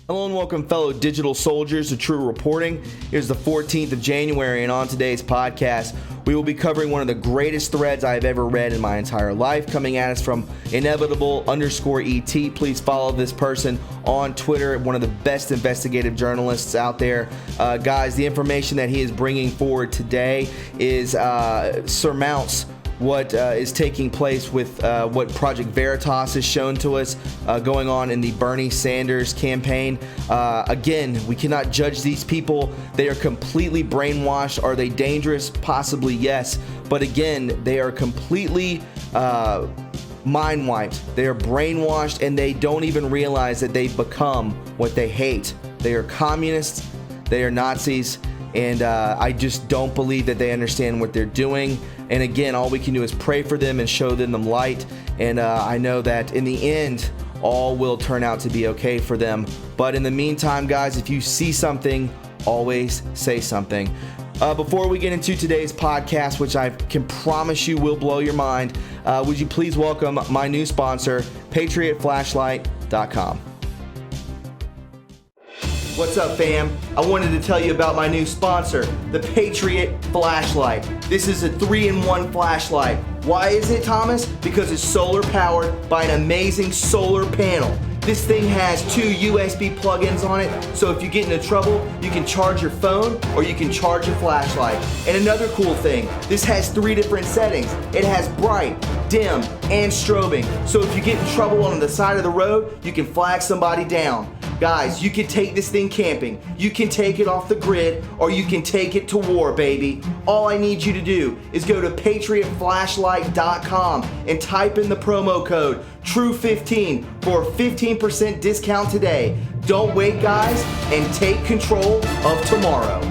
Hello and welcome, fellow digital soldiers, to True Reporting. Here's the 14th of January, and on today's podcast, we will be covering one of the greatest threads I have ever read in my entire life, coming at us from inevitable_ET. Please follow this person on Twitter, one of the best investigative journalists out there. Guys, the information that he is bringing forward today is surmounts what is taking place with what Project Veritas has shown to us going on in the Bernie Sanders campaign. Again, we cannot judge these people. They are completely brainwashed. Are they dangerous? Possibly, yes. But again, they are completely mind wiped. They are brainwashed, and they don't even realize that they've become what they hate. They are communists. They are Nazis. And I just don't believe that they understand what they're doing. And again, all we can do is pray for them and show them light. And I know that in the end, all will turn out to be okay for them. But in the meantime, guys, if you see something, always say something. Before we get into today's podcast, which I can promise you will blow your mind, would you please welcome my new sponsor, PatriotFlashlight.com. What's up, fam? I wanted to tell you about my new sponsor, the Patriot Flashlight. This is a 3-in-1 flashlight. Why is it, Thomas? Because it's solar powered by an amazing solar panel. This thing has 2 USB plugins on it, so if you get into trouble, you can charge your phone or you can charge your flashlight. And another cool thing, this has 3 different settings. It has bright, dim, and strobing. So if you get in trouble on the side of the road, you can flag somebody down. Guys, you can take this thing camping, you can take it off the grid, or you can take it to war, baby. All I need you to do is go to PatriotFlashlight.com and type in the promo code TRUE15 for a 15% discount today. Don't wait, guys, and take control of tomorrow.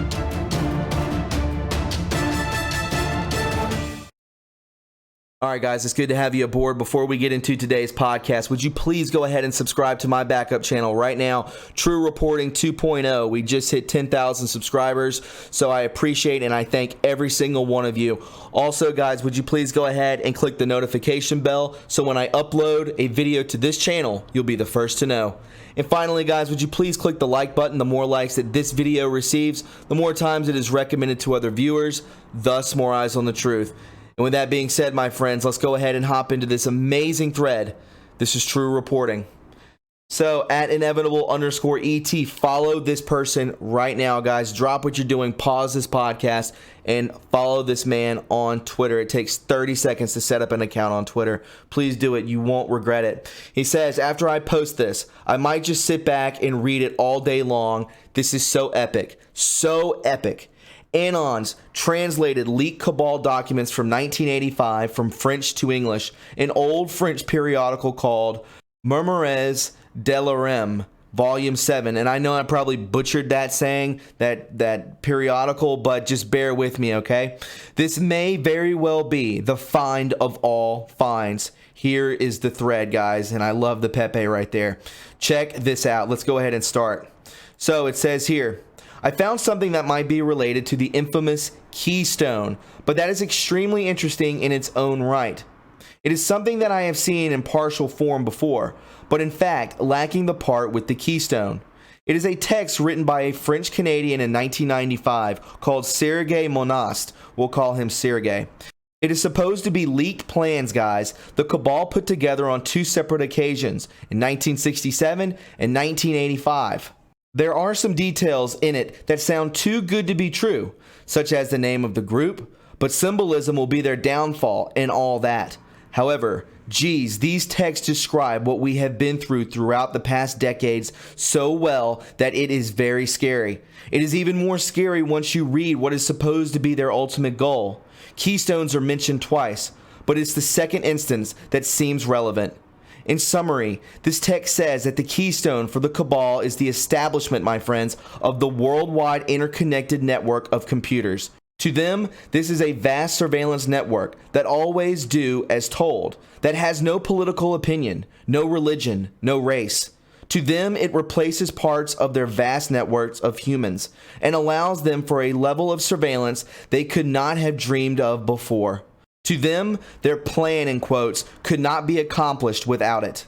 All right, guys, it's good to have you aboard. Before we get into today's podcast, would you please go ahead and subscribe to my backup channel right now, True Reporting 2.0. We just hit 10,000 subscribers, so I appreciate and I thank every single one of you. Also, guys, would you please go ahead and click the notification bell so when I upload a video to this channel, you'll be the first to know. And finally, guys, would you please click the like button? The more likes that this video receives, the more times it is recommended to other viewers, thus more eyes on the truth. And with that being said, my friends, let's go ahead and hop into this amazing thread. This is True Reporting. So at inevitable_ET, follow this person right now, guys. Drop what you're doing, pause this podcast, and follow this man on Twitter. It takes 30 seconds to set up an account on Twitter. Please do it. You won't regret it. He says, after I post this, I might just sit back and read it all day long. This is so epic. So epic. Anons translated leaked cabal documents from 1985 from French to English, an old French periodical called Mémoires de l'Arme, Volume 7. And I know I probably butchered that saying, that periodical, but just bear with me, okay? This may very well be the find of all finds. Here is the thread, guys, and I love the Pepe right there. Check this out. Let's go ahead and start. So it says here, I found something that might be related to the infamous Keystone, but that is extremely interesting in its own right. It is something that I have seen in partial form before, but in fact lacking the part with the Keystone. It is a text written by a French Canadian in 1995 called Sergei Monast. We'll call him Sergei. It is supposed to be leaked plans, guys, the cabal put together on 2 separate occasions, in 1967 and 1985. There are some details in it that sound too good to be true, such as the name of the group, but symbolism will be their downfall and all that. However, geez, these texts describe what we have been through throughout the past decades so well that it is very scary. It is even more scary once you read what is supposed to be their ultimate goal. Keystones are mentioned twice, but it's the second instance that seems relevant. In summary, this text says that the keystone for the cabal is the establishment, my friends, of the worldwide interconnected network of computers. To them, this is a vast surveillance network that always do as told, that has no political opinion, no religion, no race. To them, it replaces parts of their vast networks of humans and allows them for a level of surveillance they could not have dreamed of before. To them, their plan, in quotes, could not be accomplished without it.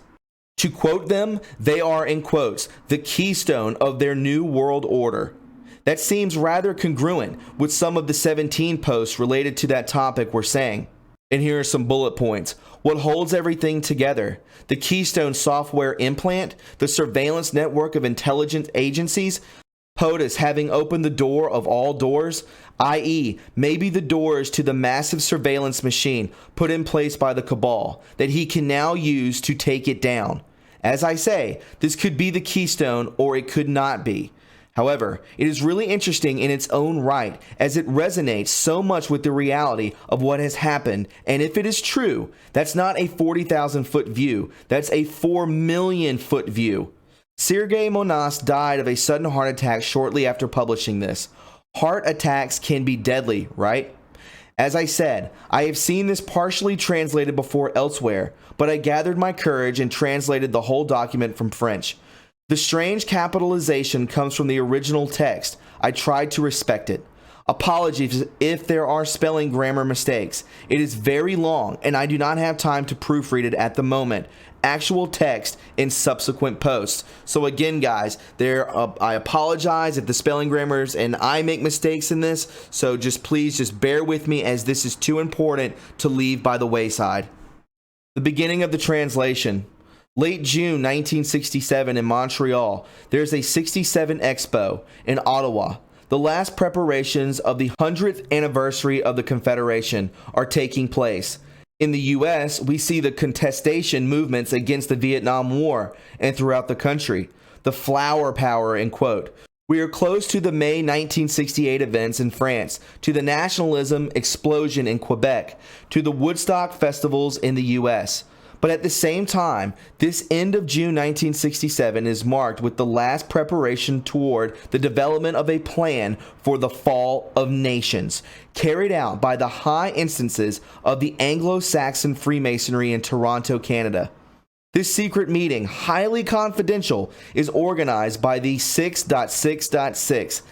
To quote them, they are, in quotes, the keystone of their new world order. That seems rather congruent with some of the 17 posts related to that topic we're saying. And here are some bullet points. What holds everything together? The Keystone software implant, the surveillance network of intelligence agencies, POTUS having opened the door of all doors, i.e., maybe the doors to the massive surveillance machine put in place by the cabal that he can now use to take it down. As I say, this could be the keystone or it could not be. However, it is really interesting in its own right as it resonates so much with the reality of what has happened, and if it is true, that's not a 40,000 foot view, that's a 4 million foot view. Sergei Monas died of a sudden heart attack shortly after publishing this. Heart attacks can be deadly, right? As I said, I have seen this partially translated before elsewhere, but I gathered my courage and translated the whole document from French. The strange capitalization comes from the original text. I tried to respect it. Apologies if there are spelling grammar mistakes. It is very long, and I do not have time to proofread it at the moment. Actual text in subsequent posts. So again, guys, I apologize if the spelling grammars and I make mistakes in this. So please bear with me, as this is too important to leave by the wayside. The beginning of the translation. Late June 1967 in Montreal, there's a 67 Expo in Ottawa. The last preparations of the 100th anniversary of the Confederation are taking place. In the U.S., we see the contestation movements against the Vietnam War and throughout the country. The flower power, in quote. We are close to the May 1968 events in France, to the nationalism explosion in Quebec, to the Woodstock festivals in the U.S., but at the same time, this end of June 1967 is marked with the last preparation toward the development of a plan for the fall of nations, carried out by the high instances of the Anglo-Saxon Freemasonry in Toronto, Canada. This secret meeting, highly confidential, is organized by the 6.6.6.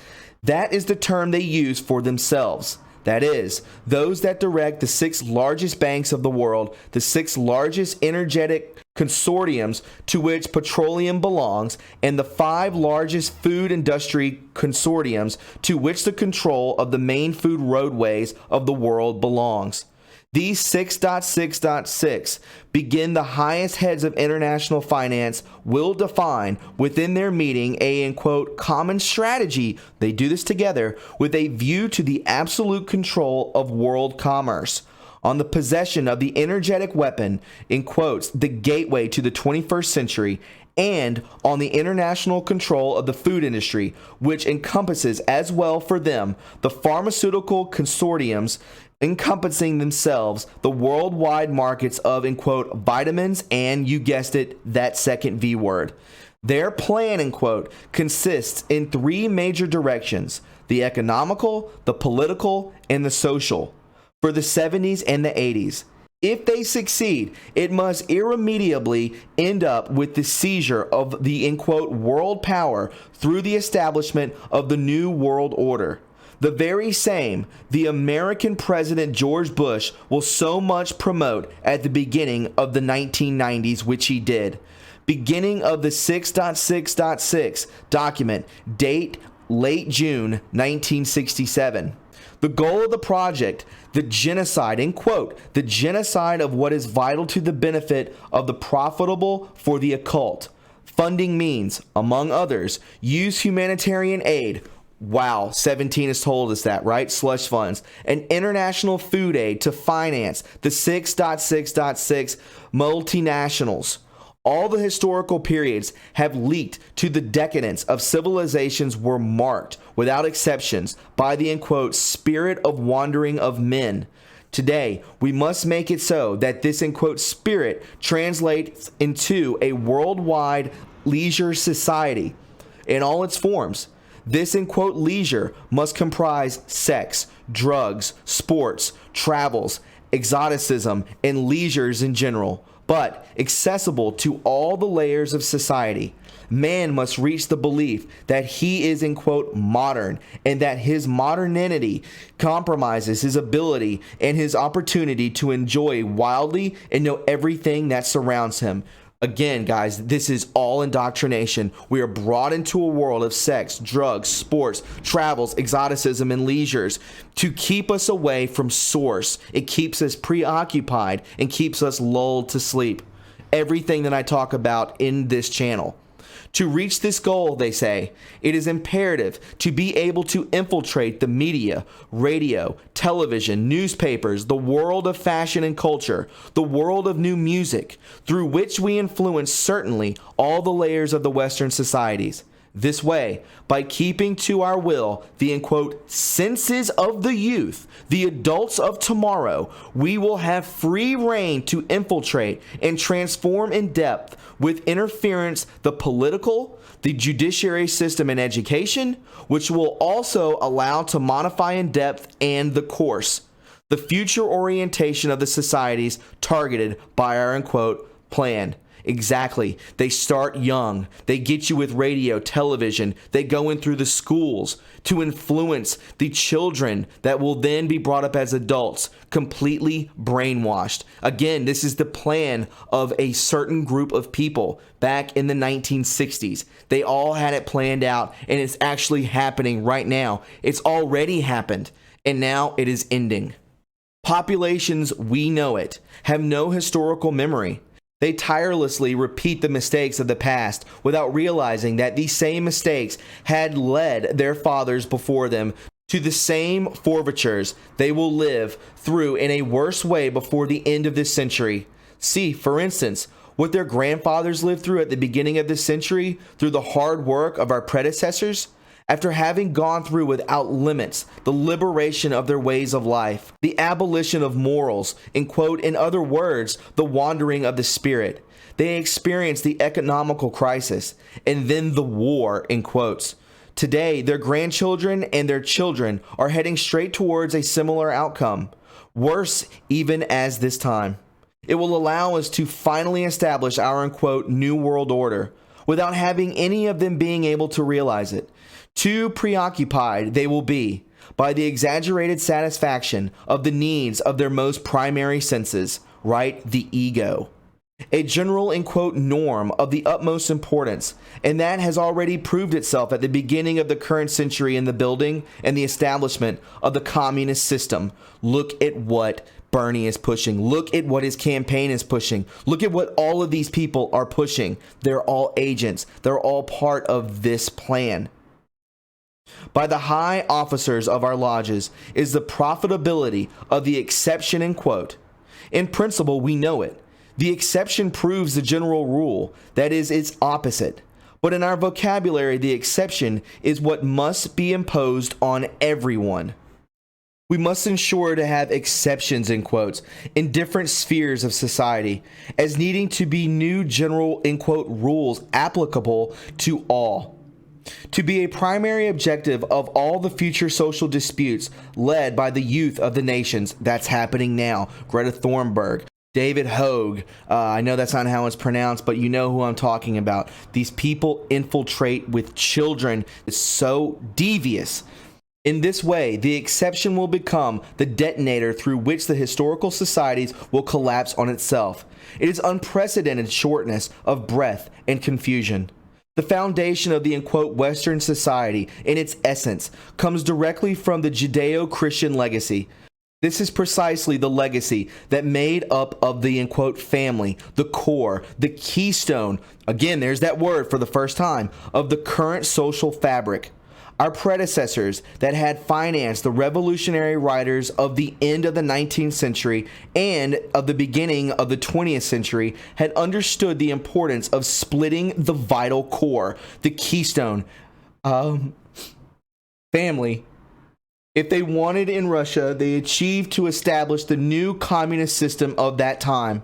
That is the term they use for themselves. That is, those that direct the 6 largest banks of the world, the 6 largest energetic consortiums to which petroleum belongs, and the 5 largest food industry consortiums to which the control of the main food roadways of the world belongs. These 6.6.6 begin the highest heads of international finance will define within their meeting a, in quote, common strategy. They do this together with a view to the absolute control of world commerce, on the possession of the energetic weapon, in quotes, the gateway to the 21st century, and on the international control of the food industry, which encompasses as well for them the pharmaceutical consortiums encompassing themselves the worldwide markets of, in quote, vitamins and, you guessed it, that second V word. Their plan, in quote, consists in 3 major directions: the economical, the political, and the social, for the 70s and the 80s. If they succeed, it must irremediably end up with the seizure of the, in quote, world power through the establishment of the New World Order. The very same the American President George Bush will so much promote at the beginning of the 1990s, which he did. Beginning of the 6.6.6 document, date late June 1967. The goal of the project, the genocide, in quote, the genocide of what is vital to the benefit of the profitable for the occult. Funding means, among others, use humanitarian aid. Wow, 17 has told us that, right? Slush funds. And international food aid to finance the 6.6.6 multinationals. All the historical periods have leaked to the decadence of civilizations were marked, without exceptions, by the, in quote, spirit of wandering of men. Today, we must make it so that this, in quote, spirit translates into a worldwide leisure society in all its forms. This, in quote, leisure must comprise sex, drugs, sports, travels, exoticism, and leisures in general, but accessible to all the layers of society. Man must reach the belief that he is, in quote, modern, and that his modernity compromises his ability and his opportunity to enjoy wildly and know everything that surrounds him. Again, guys, this is all indoctrination. We are brought into a world of sex, drugs, sports, travels, exoticism, and leisures to keep us away from source. It keeps us preoccupied and keeps us lulled to sleep. Everything that I talk about in this channel. To reach this goal, they say, it is imperative to be able to infiltrate the media, radio, television, newspapers, the world of fashion and culture, the world of new music, through which we influence certainly all the layers of the Western societies. This way, by keeping to our will the, in quote, senses of the youth, the adults of tomorrow, we will have free rein to infiltrate and transform in depth with interference the political, the judiciary system and education, which will also allow to modify in depth and the course, the future orientation of the societies targeted by our, in quote, plan. Exactly. They start young. They get you with radio, television. They go in through the schools to influence the children that will then be brought up as adults, completely brainwashed. Again, this is the plan of a certain group of people back in the 1960s. They all had it planned out, and it's actually happening right now. It's already happened, and now it is ending. Populations, we know it, have no historical memory. They tirelessly repeat the mistakes of the past without realizing that these same mistakes had led their fathers before them to the same forfeitures they will live through in a worse way before the end of this century. See, for instance, what their grandfathers lived through at the beginning of this century through the hard work of our predecessors. After having gone through without limits the liberation of their ways of life, the abolition of morals, in quote, in other words, the wandering of the spirit, they experienced the economical crisis and then the war, in quotes. Today, their grandchildren and their children are heading straight towards a similar outcome, worse even as this time. It will allow us to finally establish our, in quote, new world order without having any of them being able to realize it. Too preoccupied they will be by the exaggerated satisfaction of the needs of their most primary senses, right? The ego. A general, in quote, norm of the utmost importance, and that has already proved itself at the beginning of the current century in the building and the establishment of the communist system. Look at what Bernie is pushing. Look at what his campaign is pushing. Look at what all of these people are pushing. They're all agents. They're all part of this plan. By the high officers of our lodges is the profitability of the exception, in quote. In principle, we know it. The exception proves the general rule, that is, its opposite. But in our vocabulary, the exception is what must be imposed on everyone. We must ensure to have exceptions, in quotes, in different spheres of society, as needing to be new general, in quote, rules applicable to all. To be a primary objective of all the future social disputes led by the youth of the nations. That's happening now. Greta Thunberg, David Hogue, I know that's not how it's pronounced, but you know who I'm talking about. These people infiltrate with children. It's so devious. In this way, the exception will become the detonator through which the historical societies will collapse on itself. It is unprecedented shortness of breath and confusion. The foundation of the, in quote, Western society, in its essence, comes directly from the Judeo-Christian legacy. This is precisely the legacy that made up of the, in quote, family, the core, the keystone, again, there's that word for the first time, of the current social fabric. Our predecessors that had financed the revolutionary writers of the end of the 19th century and of the beginning of the 20th century had understood the importance of splitting the vital core, the keystone, family. If they wanted in Russia, they achieved to establish the new communist system of that time.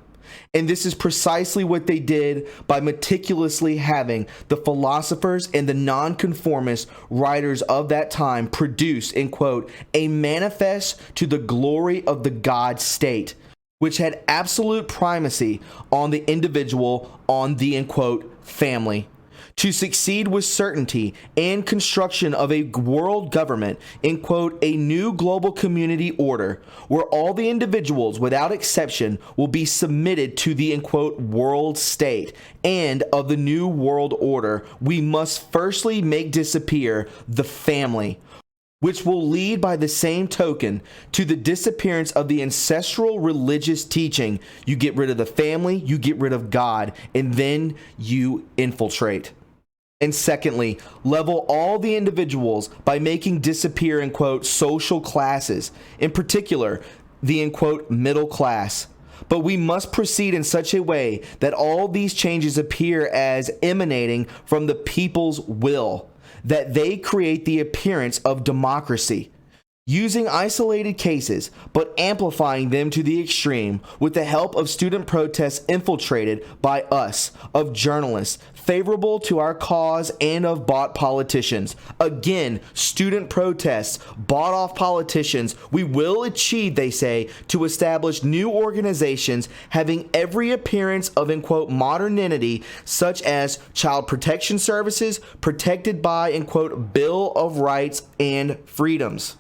And this is precisely what they did by meticulously having the philosophers and the nonconformist writers of that time produce, in quote, a manifest to the glory of the God state, which had absolute primacy on the individual, on the, in quote, family. to succeed with certainty and construction of a world government in, quote, a new global community order where all the individuals without exception will be submitted to the, in quote, world state. And of the new world order, we must firstly make disappear the family, which will lead by the same token to the disappearance of the ancestral religious teaching. You get rid of the family, you get rid of God, and then you infiltrate. And secondly, level all the individuals by making disappear, in quote, social classes, in particular, the, in quote, middle class. But we must proceed in such a way that all these changes appear as emanating from the people's will, that they create the appearance of democracy, using isolated cases, but amplifying them to the extreme with the help of student protests infiltrated by us, of journalists, favorable to our cause, and of bought politicians. Again, student protests, bought off politicians. We will achieve, they say, to establish new organizations having every appearance of, in quote, modernity, such as child protection services protected by, in quote, Bill of Rights and Freedoms.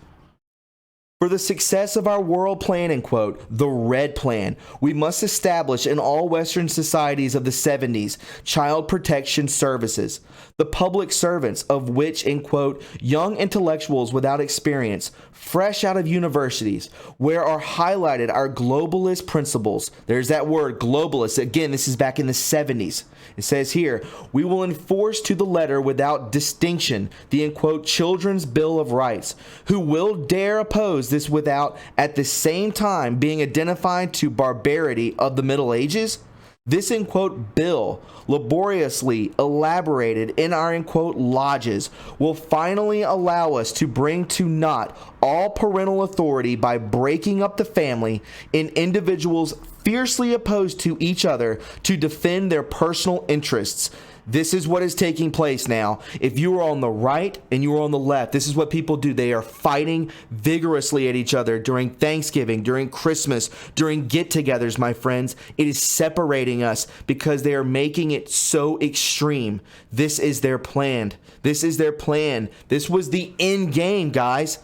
For the success of our world plan, in quote, the Red Plan, we must establish in all Western societies of the 70s child protection services, the public servants of which, in quote, young intellectuals without experience, fresh out of universities, where are highlighted our globalist principles. There's that word, globalist. Again, this is back in the 70s. It says here, we will enforce to the letter without distinction the, in quote, Children's Bill of Rights. Who will dare oppose this without at the same time being identified to barbarity of the Middle Ages? This, in quote, bill, laboriously elaborated in our, in quote, lodges, will finally allow us to bring to naught all parental authority by breaking up the family in individuals fiercely opposed to each other to defend their personal interests. This is what is taking place now. If you are on the right and you are on the left, this is what people do. They are fighting vigorously at each other during Thanksgiving, during Christmas, during get-togethers, my friends. It is separating us because they are making it so extreme. This is their plan. This is their plan. This was the end game, guys.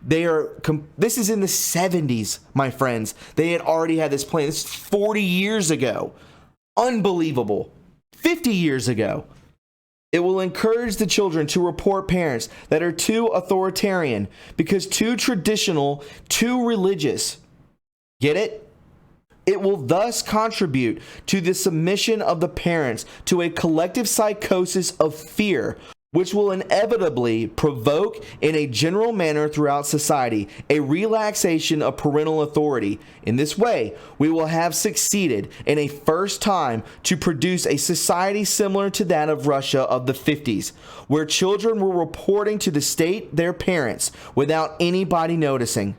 This is in the 70s, my friends. They had already had this plan. This is 40 years ago. Unbelievable. 50 years ago. It will encourage the children to report parents that are too authoritarian because too traditional, too religious. Get it? It will thus contribute to the submission of the parents to a collective psychosis of fear, which will inevitably provoke in a general manner throughout society a relaxation of parental authority. In this way, we will have succeeded in a first time to produce a society similar to that of Russia of the 50s, where children were reporting to the state their parents without anybody noticing.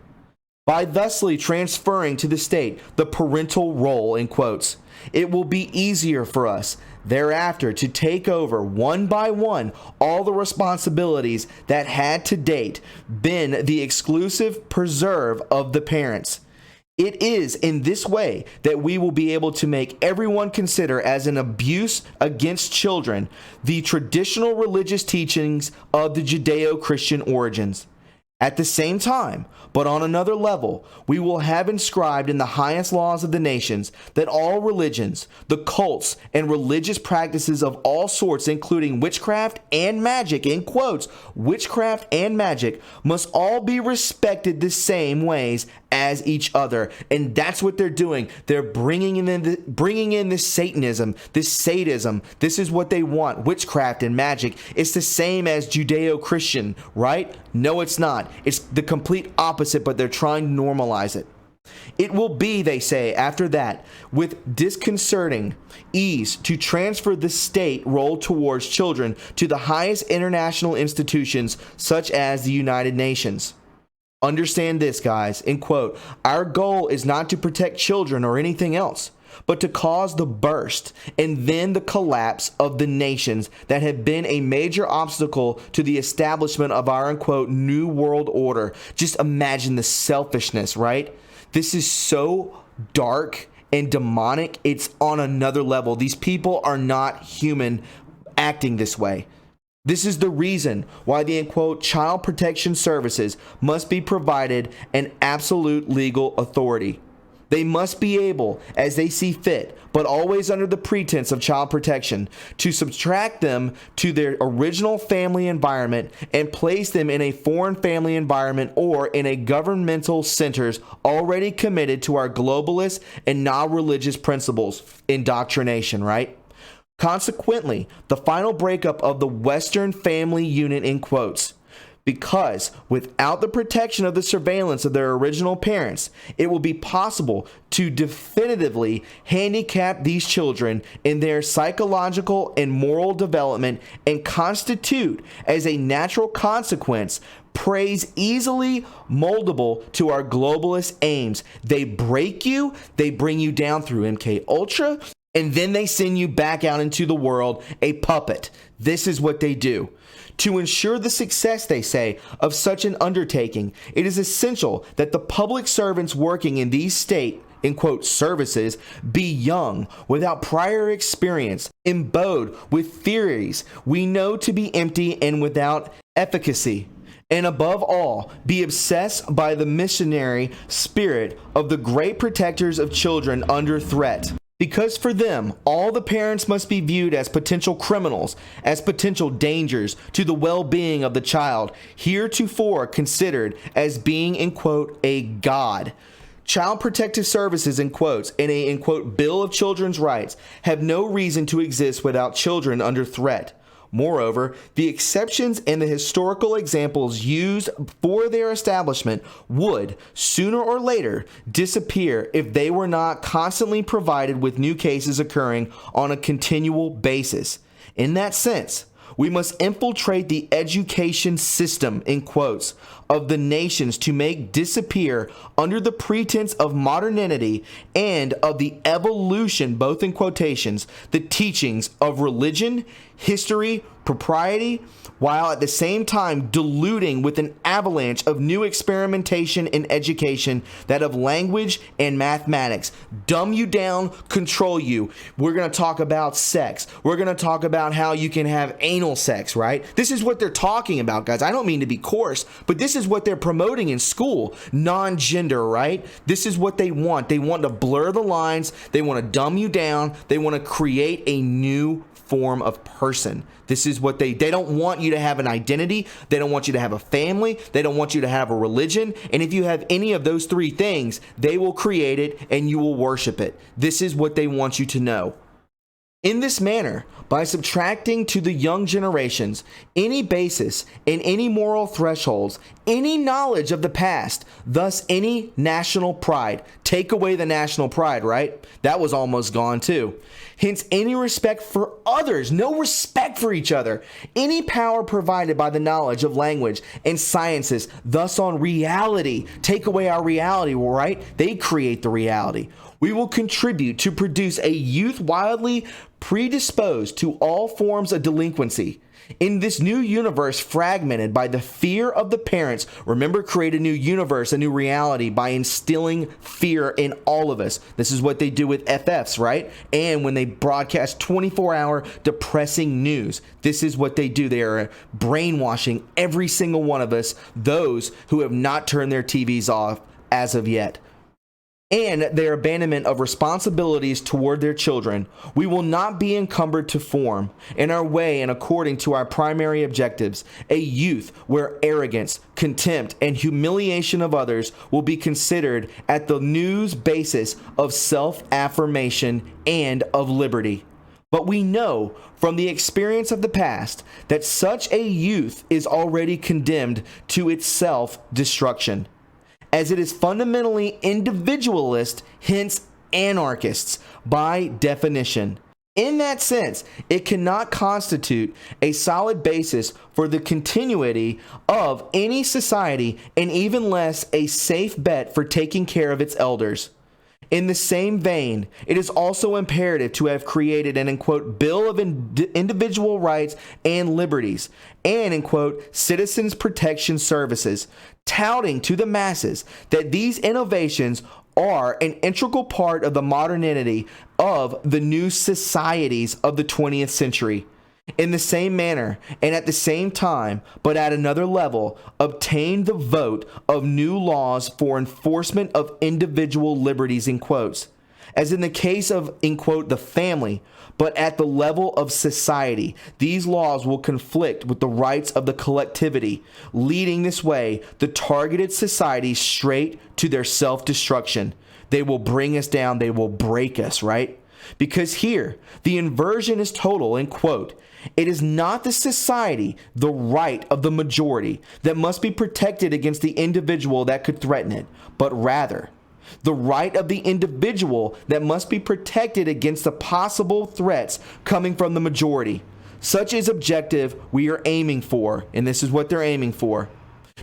By thusly transferring to the state the parental role, in quotes, it will be easier for us thereafter to take over one by one all the responsibilities that had to date been the exclusive preserve of the parents. It is in this way that we will be able to make everyone consider as an abuse against children the traditional religious teachings of the Judeo-Christian origins. At the same time, but on another level, we will have inscribed in the highest laws of the nations that all religions, the cults, and religious practices of all sorts, including witchcraft and magic, in quotes, witchcraft and magic, must all be respected the same ways as each other. And that's what they're doing. They're bringing in this Satanism, this sadism. This is what they want, witchcraft and magic. It's the same as Judeo-Christian, right? No, it's not. It's the complete opposite, but they're trying to normalize it. It will be, they say, after that, with disconcerting ease to transfer the state role towards children to the highest international institutions such as the United Nations. Understand this, guys, in quote, our goal is not to protect children or anything else, but to cause the burst and then the collapse of the nations that have been a major obstacle to the establishment of our, in quote, new world order. Just imagine the selfishness, right? This is so dark and demonic. It's on another level. These people are not human acting this way. This is the reason why the, end quote, child protection services must be provided an absolute legal authority. They must be able, as they see fit, but always under the pretense of child protection, to subtract them to their original family environment and place them in a foreign family environment or in a governmental centers already committed to our globalist and non-religious principles, indoctrination, right? Consequently, the final breakup of the Western family unit in quotes. Because without the protection of the surveillance of their original parents, it will be possible to definitively handicap these children in their psychological and moral development and constitute, as a natural consequence, praise easily moldable to our globalist aims. They break you, they bring you down through MK Ultra, and then they send you back out into the world a puppet. This is what they do. To ensure the success, they say, of such an undertaking, it is essential that the public servants working in these state, in quote, services be young, without prior experience, imbibed with theories we know to be empty and without efficacy, and above all, be obsessed by the missionary spirit of the great protectors of children under threat. Because for them, all the parents must be viewed as potential criminals, as potential dangers to the well-being of the child, heretofore considered as being, in quote, a god. Child protective services, in quotes, and a, in quote, Bill of Children's Rights have no reason to exist without children under threat. Moreover, the exceptions and the historical examples used for their establishment would, sooner or later, disappear if they were not constantly provided with new cases occurring on a continual basis. In that sense, we must infiltrate the education system, in quotes, of the nations to make disappear, under the pretense of modernity and of the evolution, both in quotations, the teachings of religion, history, propriety, while at the same time diluting with an avalanche of new experimentation in education, that of language and mathematics. Dumb you down, control you. We're going to talk about sex. We're going to talk about how you can have anal sex, right? This is what they're talking about, guys. I don't mean to be coarse, but this is what they're promoting in school. Non-gender, right? This is what they want. They want to blur the lines. They want to dumb you down. They want to create a new form of person. This is what they don't want you to have an identity. They don't want you to have a family. They don't want you to have a religion. And if you have any of those three things, they will create it and you will worship it. This is what they want you to know. In this manner, by subtracting to the young generations any basis and any moral thresholds, any knowledge of the past, thus any national pride. Take away the national pride, right? That was almost gone too. Hence, any respect for others, no respect for each other. Any power provided by the knowledge of language and sciences, thus on reality. Take away our reality, right? They create the reality. We will contribute to produce a youth wildly predisposed to all forms of delinquency. In this new universe fragmented by the fear of the parents, remember, create a new universe, a new reality by instilling fear in all of us. This is what they do with FFs, right? And when they broadcast 24-hour depressing news, this is what they do. They are brainwashing every single one of us, those who have not turned their TVs off as of yet. And their abandonment of responsibilities toward their children, we will not be encumbered to form, in our way and according to our primary objectives, a youth where arrogance, contempt, and humiliation of others will be considered at the news basis of self-affirmation and of liberty. But we know from the experience of the past that such a youth is already condemned to its self-destruction, as it is fundamentally individualist, hence anarchists by definition. In that sense, it cannot constitute a solid basis for the continuity of any society, and even less a safe bet for taking care of its elders. In the same vein, it is also imperative to have created an, in quote, Bill of Individual Rights and Liberties and, in quote, Citizens Protection Services, touting to the masses that these innovations are an integral part of the modernity of the new societies of the 20th century. In the same manner, and at the same time, but at another level, obtain the vote of new laws for enforcement of individual liberties, in quotes, as in the case of, in quote, the family, but at the level of society. These laws will conflict with the rights of the collectivity, leading this way the targeted society straight to their self-destruction. They will bring us down. They will break us, right? Because here, the inversion is total, in quote, it is not the society, the right of the majority, that must be protected against the individual that could threaten it, but rather the right of the individual that must be protected against the possible threats coming from the majority. Such is objective we are aiming for, and this is what they're aiming for: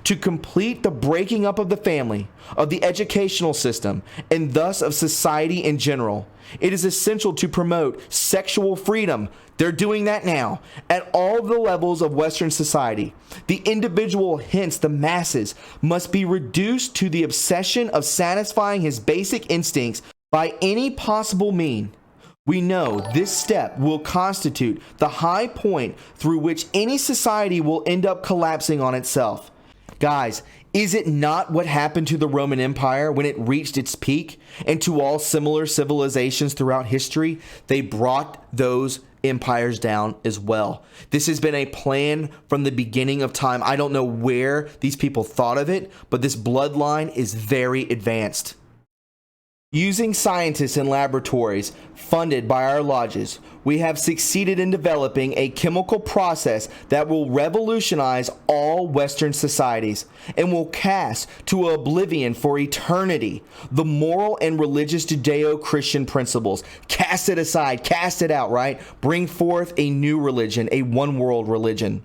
to complete the breaking up of the family, of the educational system, and thus of society in general. It is essential to promote sexual freedom. They're doing that now at all the levels of Western society. The individual, hence the masses, must be reduced to the obsession of satisfying his basic instincts by any possible mean. We know this step will constitute the high point through which any society will end up collapsing on itself. Guys, is it not what happened to the Roman Empire when it reached its peak, and to all similar civilizations throughout history? They brought those empires down as well. This has been a plan from the beginning of time. I don't know where these people thought of it, but this bloodline is very advanced. Using scientists in laboratories funded by our lodges, we have succeeded in developing a chemical process that will revolutionize all Western societies and will cast to oblivion for eternity the moral and religious Judeo-Christian principles. Cast it aside, cast it out, right? Bring forth a new religion, a one-world religion.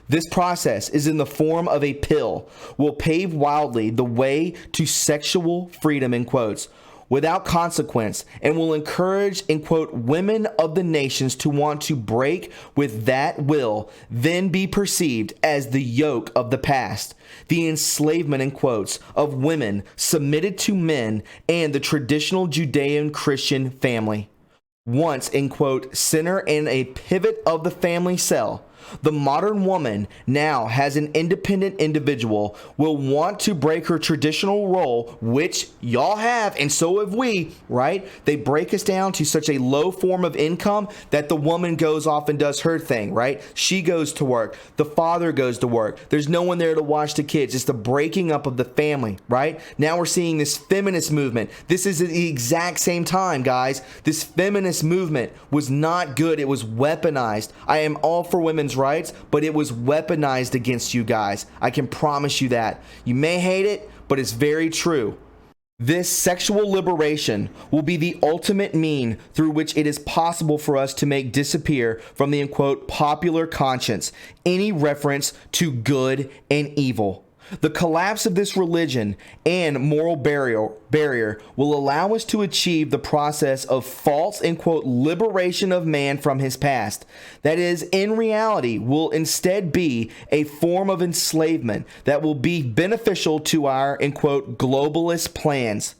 This process is in the form of a pill, will pave wildly the way to sexual freedom, in quotes, without consequence, and will encourage, in quote, women of the nations to want to break with that will then be perceived as the yoke of the past, the enslavement, in quotes, of women submitted to men and the traditional Judean Christian family. Once, in quote, center and a pivot of the family cell, the modern woman now has an independent individual, will want to break her traditional role, which y'all have, and so have we, right? They break us down to such a low form of income that the woman goes off and does her thing, right? She goes to work. The father goes to work. There's no one there to watch the kids. It's the breaking up of the family, right? Now we're seeing this feminist movement. This is at the exact same time, guys. This feminist movement was not good. It was weaponized. I am all for women's rights, but it was weaponized against you guys. I can promise you that. You may hate it, but it's very true. This sexual liberation will be the ultimate mean through which it is possible for us to make disappear from the, quote, popular conscience any reference to good and evil. The collapse of this religion and moral barrier will allow us to achieve the process of false, in quote, liberation of man from his past. That is, in reality, will instead be a form of enslavement that will be beneficial to our, in quote, globalist plans.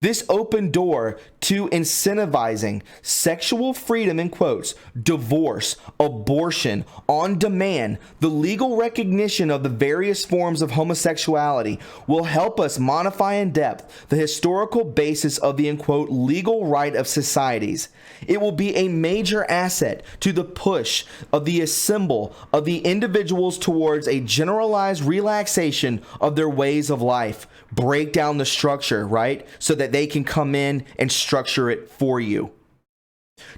This open door to incentivizing sexual freedom, in quotes, divorce, abortion, on demand, the legal recognition of the various forms of homosexuality will help us modify in depth the historical basis of the, in quote, legal right of societies. It will be a major asset to the push of the assemble of the individuals towards a generalized relaxation of their ways of life. Break down the structure, right? So that they can come in and structure it for you.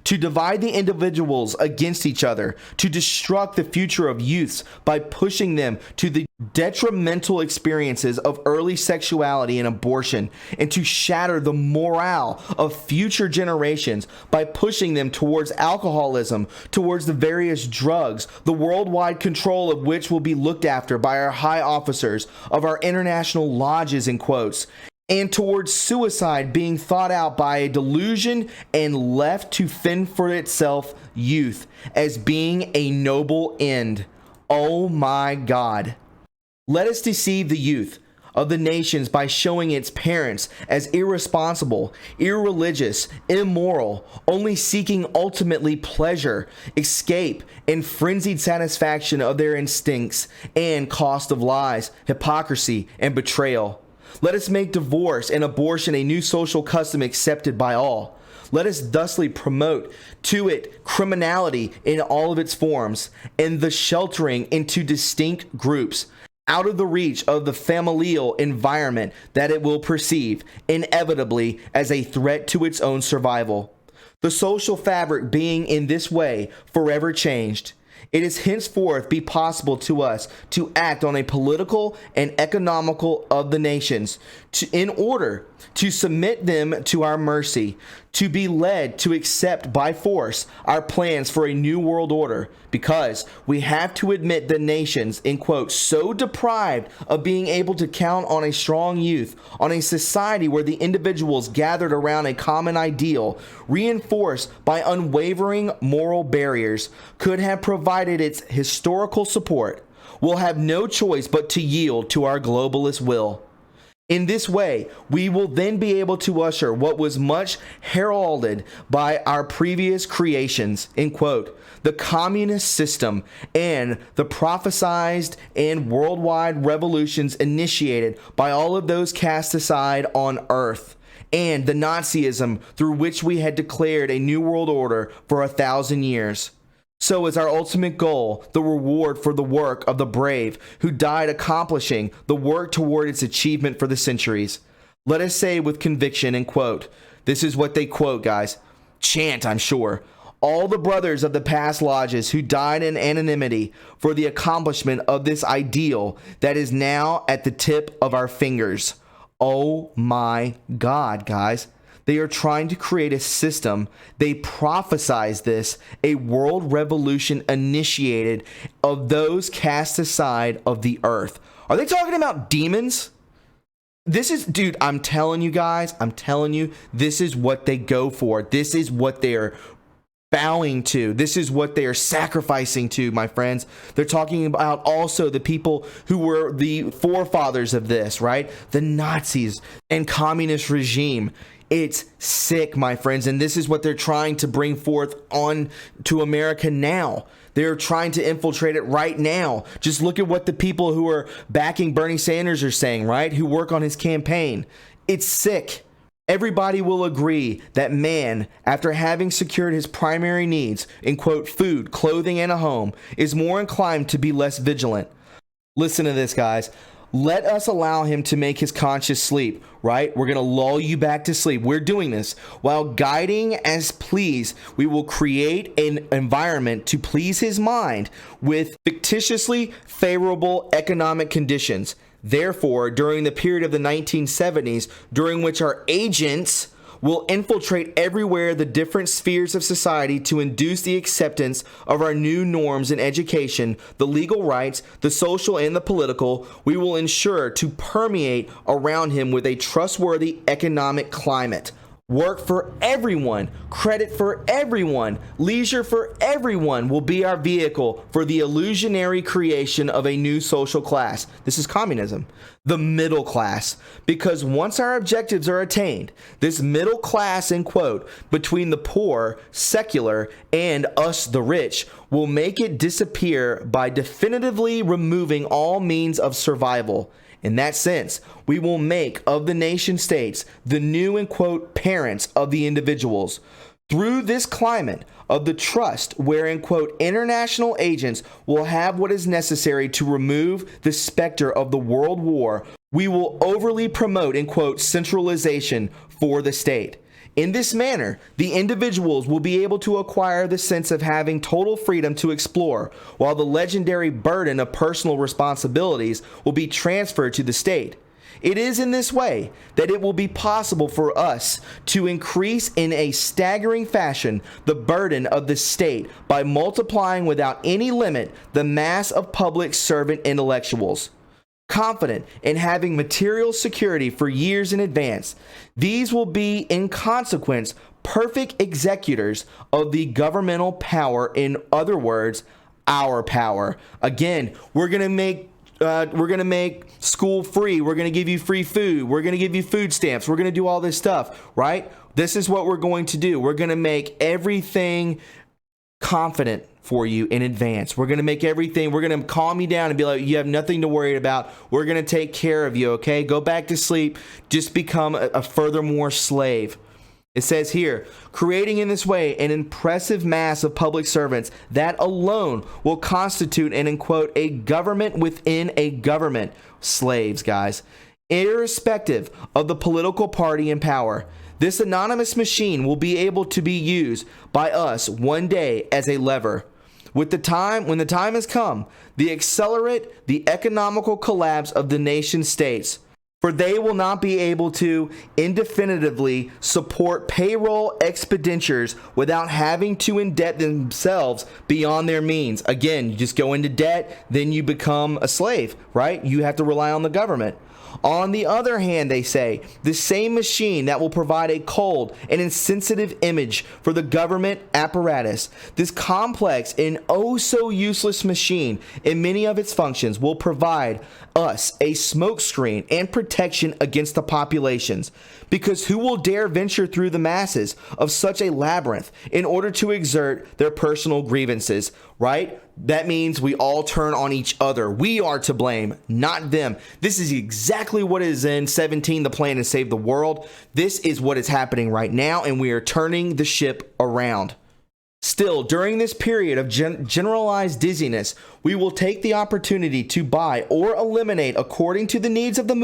To divide the individuals against each other, to destruct the future of youths by pushing them to the detrimental experiences of early sexuality and abortion, and to shatter the morale of future generations by pushing them towards alcoholism, towards the various drugs, the worldwide control of which will be looked after by our high officers of our international lodges, in quotes, and towards suicide being thought out by a delusion and left to fend for itself youth as being a noble end. Oh my God. Let us deceive the youth of the nations by showing its parents as irresponsible, irreligious, immoral, only seeking ultimately pleasure, escape, and frenzied satisfaction of their instincts, and cost of lies, hypocrisy, and betrayal. Let us make divorce and abortion a new social custom accepted by all. Let us thusly promote to it criminality in all of its forms, and the sheltering into distinct groups, out of the reach of the familial environment that it will perceive inevitably as a threat to its own survival. The social fabric being in this way forever changed, it is henceforth be possible to us to act on a political and economical of the nations in order to submit them to our mercy, to be led to accept by force our plans for a new world order, because we have to admit the nations, in quote, so deprived of being able to count on a strong youth, on a society where the individuals gathered around a common ideal, reinforced by unwavering moral barriers, could have provided its historical support, will have no choice but to yield to our globalist will. In this way, we will then be able to usher what was much heralded by our previous creations, end quote, the communist system and the prophesied and worldwide revolutions initiated by all of those cast aside on earth, and the Nazism through which we had declared a new world order for 1,000 years. So is our ultimate goal the reward for the work of the brave who died accomplishing the work toward its achievement for the centuries. Let us say with conviction, and quote, this is what they quote, guys, chant, I'm sure, all the brothers of the past lodges who died in anonymity for the accomplishment of this ideal that is now at the tip of our fingers. Oh my God, guys. They are trying to create a system. They prophesize this, a world revolution initiated of those cast aside of the earth. Are they talking about demons? This is, dude, I'm telling you guys, this is what they go for. This is what they're bowing to. This is what they are sacrificing to, my friends. They're talking about also the people who were the forefathers of this, right? The Nazis and communist regime. It's sick, my friends, and this is what they're trying to bring forth on to America now. They're trying to infiltrate it right now. Just look at what the people who are backing Bernie Sanders are saying, right? Who work on his campaign. It's sick. Everybody will agree that man, after having secured his primary needs, in quote, food, clothing, and a home, is more inclined to be less vigilant. Listen to this, guys. Let us allow him to make his conscious sleep, right? We're going to lull you back to sleep. We're doing this while guiding as please. We will create an environment to please his mind with fictitiously favorable economic conditions. Therefore, during the period of the 1970s, during which our agents will infiltrate everywhere the different spheres of society to induce the acceptance of our new norms in education, the legal rights, the social and the political, we will ensure to permeate around him with a trustworthy economic climate. Work for everyone, credit for everyone, leisure for everyone will be our vehicle for the illusionary creation of a new social class. This is communism. The middle class. Because once our objectives are attained, this middle class, in quote, between the poor, secular, and us, the rich, will make it disappear by definitively removing all means of survival. In that sense, we will make of the nation states the new, in quote, parents of the individuals. Through this climate of the trust where, in quote, international agents will have what is necessary to remove the specter of the world war, we will overly promote, in quote, centralization for the state. In this manner, the individuals will be able to acquire the sense of having total freedom to explore, while the legendary burden of personal responsibilities will be transferred to the state. It is in this way that it will be possible for us to increase in a staggering fashion the burden of the state by multiplying without any limit the mass of public servant intellectuals. Confident in having material security for years in advance, these will be, in consequence, perfect executors of the governmental power, in other words, our power. Again, we're going to make make school free. We're going to give you free food. We're going to give you food stamps. We're going to do all this stuff, right? This is what we're going to do. We're going to make everything confident for you in advance. We're going to make everything, we're going to calm you down and be like, you have nothing to worry about. We're going to take care of you, okay? Go back to sleep. Just become a furthermore slave. It says here, creating in this way an impressive mass of public servants that alone will constitute an, and quote, a government within a government. Slaves, guys. Irrespective of the political party in power, this anonymous machine will be able to be used by us one day as a lever. When the time has come, they accelerate the economical collapse of the nation states, for they will not be able to indefinitely support payroll expenditures without having to indebt themselves beyond their means. Again, you just go into debt, then you become a slave, right? You have to rely on the government. On the other hand, they say, the same machine that will provide a cold and insensitive image for the government apparatus, this complex and oh so useless machine in many of its functions will provide us a smokescreen and protection against the populations. Because who will dare venture through the masses of such a labyrinth in order to exert their personal grievances, right? That means we all turn on each other. We are to blame, not them. This is exactly what is in 17, the plan to save the world. This is what is happening right now, and we are turning the ship around. Still, during this period of generalized dizziness, we will take the opportunity to buy or eliminate, according to the needs of the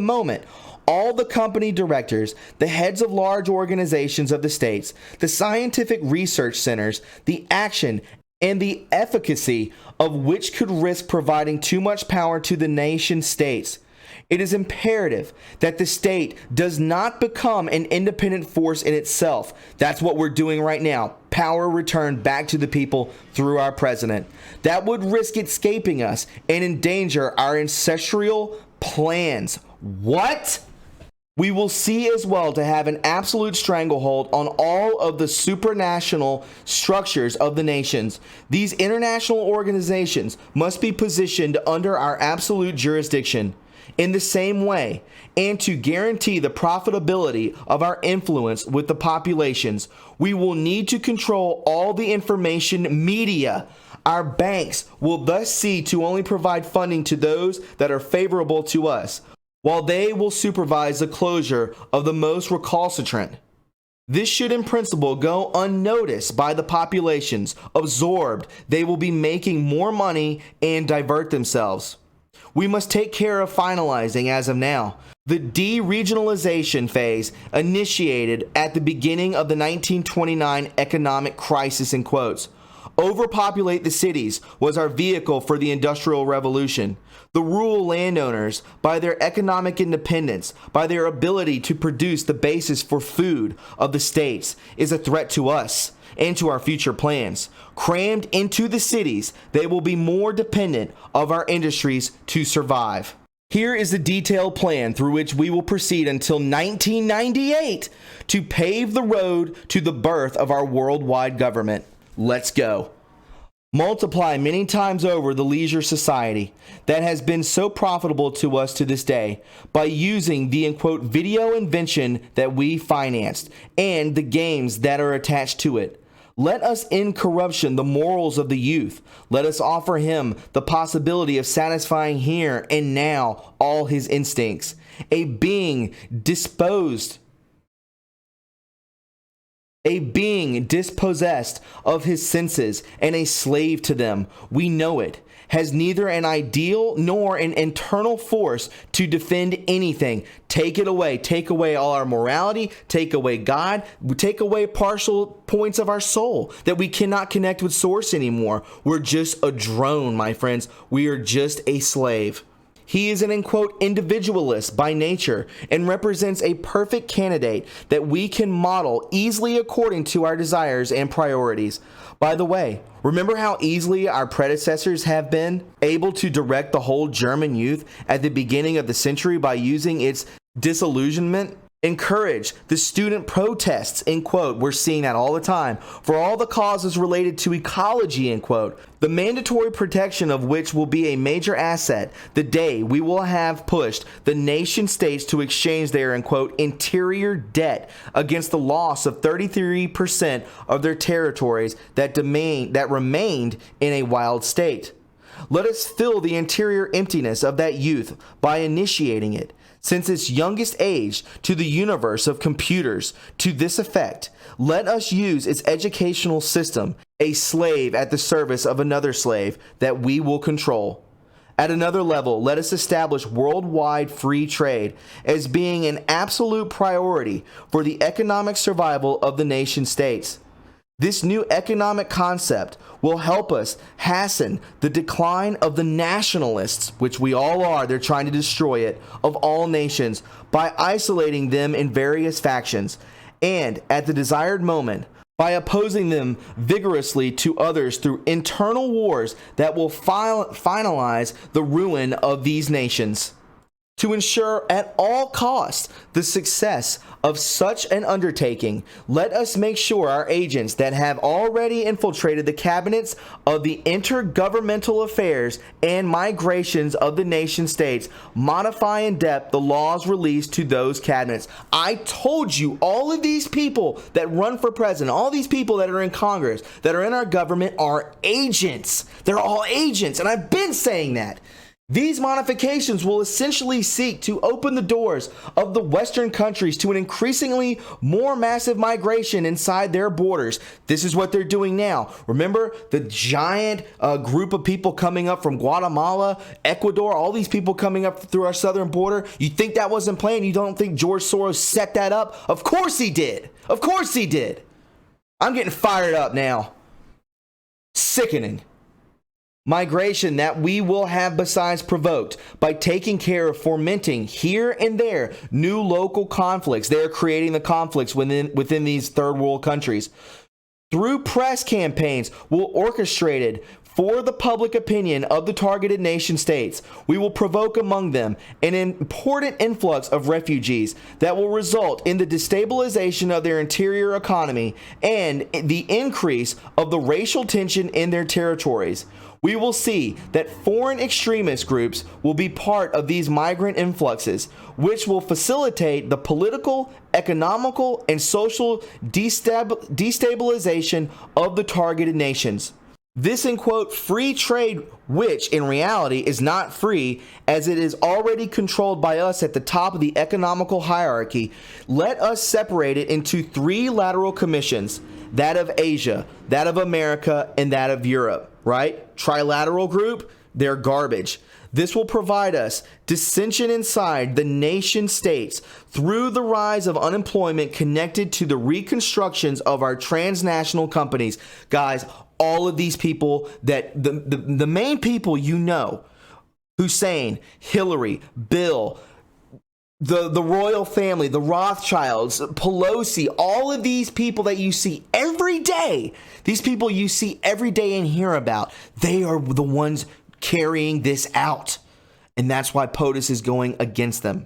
moment, all the company directors, the heads of large organizations of the states, the scientific research centers, the action and the efficacy of which could risk providing too much power to the nation states. It is imperative that the state does not become an independent force in itself. That's what we're doing right now. Power returned back to the people through our president. That would risk escaping us and endanger our ancestral plans. What? We will see as well to have an absolute stranglehold on all of the supranational structures of the nations. These international organizations must be positioned under our absolute jurisdiction. In the same way, and to guarantee the profitability of our influence with the populations, we will need to control all the information media. Our banks will thus see to only provide funding to those that are favorable to us, while they will supervise the closure of the most recalcitrant. This should in principle go unnoticed by the populations. Absorbed, they will be making more money and divert themselves. We must take care of finalizing, as of now, the deregionalization phase initiated at the beginning of the 1929 economic crisis, in quotes. Overpopulate the cities was our vehicle for the Industrial Revolution. The rural landowners, by their economic independence, by their ability to produce the basis for food of the states, is a threat to us and to our future plans. Crammed into the cities, they will be more dependent of our industries to survive. Here is the detailed plan through which we will proceed until 1998 to pave the road to the birth of our worldwide government. Let's go. Multiply many times over the leisure society that has been so profitable to us to this day by using the, in quote, video invention that we financed and the games that are attached to it. Let us end corruption, the morals of the youth. Let us offer him the possibility of satisfying here and now all his instincts. A being dispossessed of his senses and a slave to them, we know it, has neither an ideal nor an internal force to defend anything. Take it away. Take away all our morality. Take away God. Take away partial points of our soul that we cannot connect with source anymore. We're just a drone, my friends. We are just a slave. He is an, in quote, individualist by nature and represents a perfect candidate that we can model easily according to our desires and priorities. By the way, remember how easily our predecessors have been able to direct the whole German youth at the beginning of the century by using its disillusionment Encourage the student protests, end quote. We're seeing that all the time. For all the causes related to ecology, end quote. The mandatory protection of which will be a major asset the day we will have pushed the nation states to exchange their, end quote, interior debt against the loss of 33% of their territories that remained in a wild state. Let us fill the interior emptiness of that youth by initiating it, since its youngest age, to the universe of computers. To this effect, let us use its educational system, a slave at the service of another slave that we will control. At another level, let us establish worldwide free trade as being an absolute priority for the economic survival of the nation states. This new economic concept will help us hasten the decline of the nationalists, which we all are, they're trying to destroy it, of all nations by isolating them in various factions, and at the desired moment, by opposing them vigorously to others through internal wars that will finalize the ruin of these nations. To ensure at all costs the success of such an undertaking, let us make sure our agents that have already infiltrated the cabinets of the intergovernmental affairs and migrations of the nation states modify in depth the laws released to those cabinets. I told you, all of these people that run for president, all these people that are in Congress, that are in our government are agents. They're all agents, and I've been saying that. These modifications will essentially seek to open the doors of the Western countries to an increasingly more massive migration inside their borders. This is what they're doing now. Remember the giant group of people coming up from Guatemala, Ecuador, all these people coming up through our southern border? You think that wasn't planned? You don't think George Soros set that up? Of course he did. Of course he did. I'm getting fired up now. Sickening. Migration that we will have besides provoked by taking care of fomenting here and there new local conflicts. They are creating the conflicts within these third world countries. Through press campaigns will orchestrated for the public opinion of the targeted nation states. We will provoke among them an important influx of refugees that will result in the destabilization of their interior economy and the increase of the racial tension in their territories. We will see that foreign extremist groups will be part of these migrant influxes, which will facilitate the political, economical, and social destabilization of the targeted nations. This, in quote, free trade, which in reality is not free, as it is already controlled by us at the top of the economical hierarchy, let us separate it into three lateral commissions: that of Asia, that of America, and that of Europe, right? Trilateral group, they're garbage. This will provide us dissension inside the nation states through the rise of unemployment connected to the reconstructions of our transnational companies. Guys, all of these people that the main people, you know, Hussein, Hillary, Bill, the royal family, the Rothschilds, Pelosi, all of these people that you see every day, these people you see every day and hear about, they are the ones carrying this out. And that's why POTUS is going against them.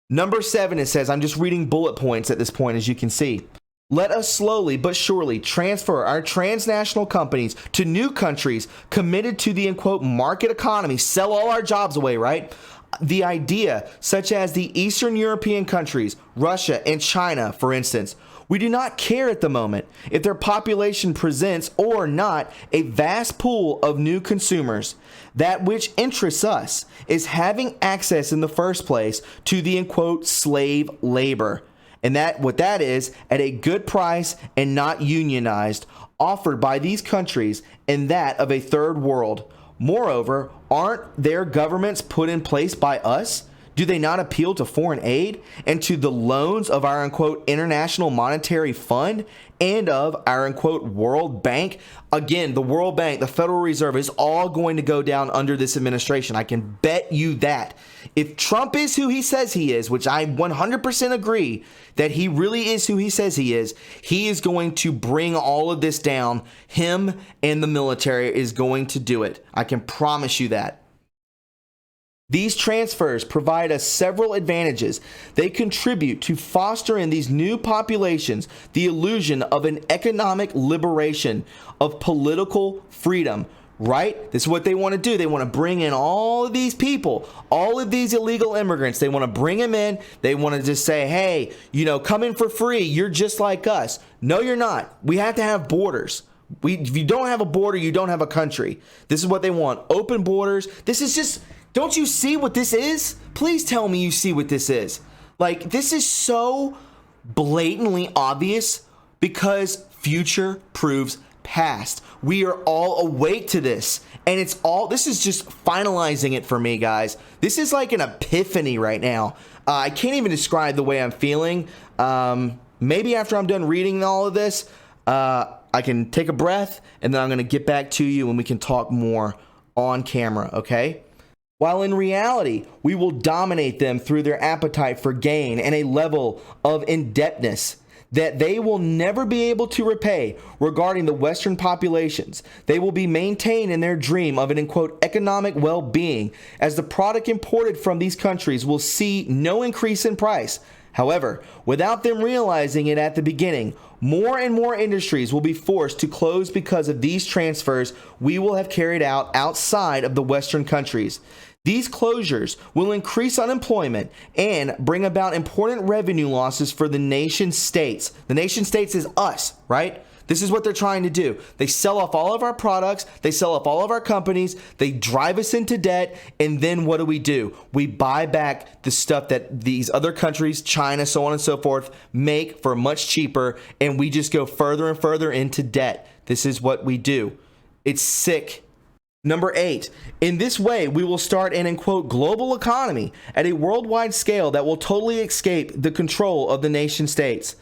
Number 7, it says, I'm just reading bullet points at this point, as you can see. Let us slowly but surely transfer our transnational companies to new countries committed to the, in quote, market economy. Sell all our jobs away, right? The idea, such as the Eastern European countries, Russia and China, for instance. We do not care at the moment if their population presents or not a vast pool of new consumers. That which interests us is having access in the first place to the, in quote, slave labor. And that what that is at a good price and not unionized, offered by these countries and that of a third world. Moreover, aren't their governments put in place by us? Do they not appeal to foreign aid and to the loans of our, unquote, International Monetary Fund and of our, unquote, World Bank? Again, the World Bank, the Federal Reserve is all going to go down under this administration. I can bet you that. If Trump is who he says he is, which I 100% agree that he really is who he says he is going to bring all of this down. Him and the military is going to do it. I can promise you that. These transfers provide us several advantages. They contribute to foster in these new populations the illusion of an economic liberation, of political freedom, right? This is what they want to do. They want to bring in all of these people, all of these illegal immigrants. They want to bring them in. They want to just say, hey, come in for free. You're just like us. No, you're not. We have to have borders. If you don't have a border, you don't have a country. This is what they want. Open borders. This is just... Don't you see what this is? Please tell me you see what this is. Like, this is so blatantly obvious because future proves past. We are all awake to this. And this is just finalizing it for me, guys. This is like an epiphany right now. I can't even describe the way I'm feeling. Maybe after I'm done reading all of this, I can take a breath and then I'm going to get back to you and we can talk more on camera, okay? While in reality, we will dominate them through their appetite for gain and a level of indebtedness that they will never be able to repay regarding the Western populations. They will be maintained in their dream of an, in quote, economic well-being, as the product imported from these countries will see no increase in price. However, without them realizing it at the beginning, more and more industries will be forced to close because of these transfers we will have carried out outside of the Western countries. These closures will increase unemployment and bring about important revenue losses for the nation states. The nation states is us, right? This is what they're trying to do. They sell off all of our products. They sell off all of our companies. They drive us into debt. And then what do? We buy back the stuff that these other countries, China, so on and so forth, make for much cheaper. And we just go further and further into debt. This is what we do. It's sick. Number 8, in this way, we will start an, in quote, global economy at a worldwide scale that will totally escape the control of the nation states.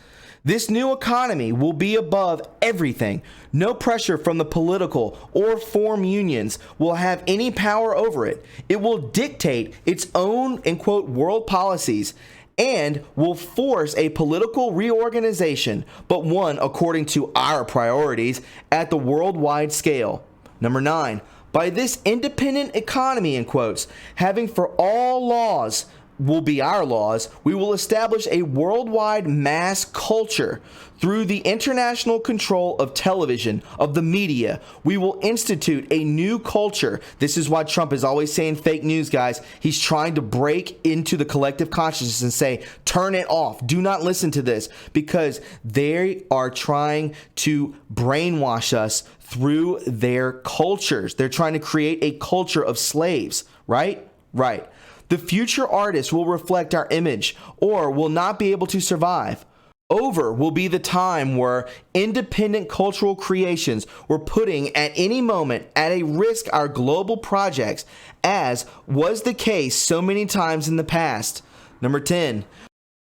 This new economy will be above everything. No pressure from the political or foreign unions will have any power over it. It will dictate its own, in quote, world policies and will force a political reorganization, but one according to our priorities at the worldwide scale. Number 9, by this independent economy, in quotes, having for all laws will be our laws, we will establish a worldwide mass culture through the international control of television, of the media. We will institute a new culture. This is why Trump is always saying fake news, guys. He's trying to break into the collective consciousness and say, turn it off. Do not listen to this, because they are trying to brainwash us through their cultures. They're trying to create a culture of slaves, right? Right. The future artists will reflect our image or will not be able to survive. Over will be the time where independent cultural creations were putting at any moment at a risk our global projects, as was the case so many times in the past. Number 10.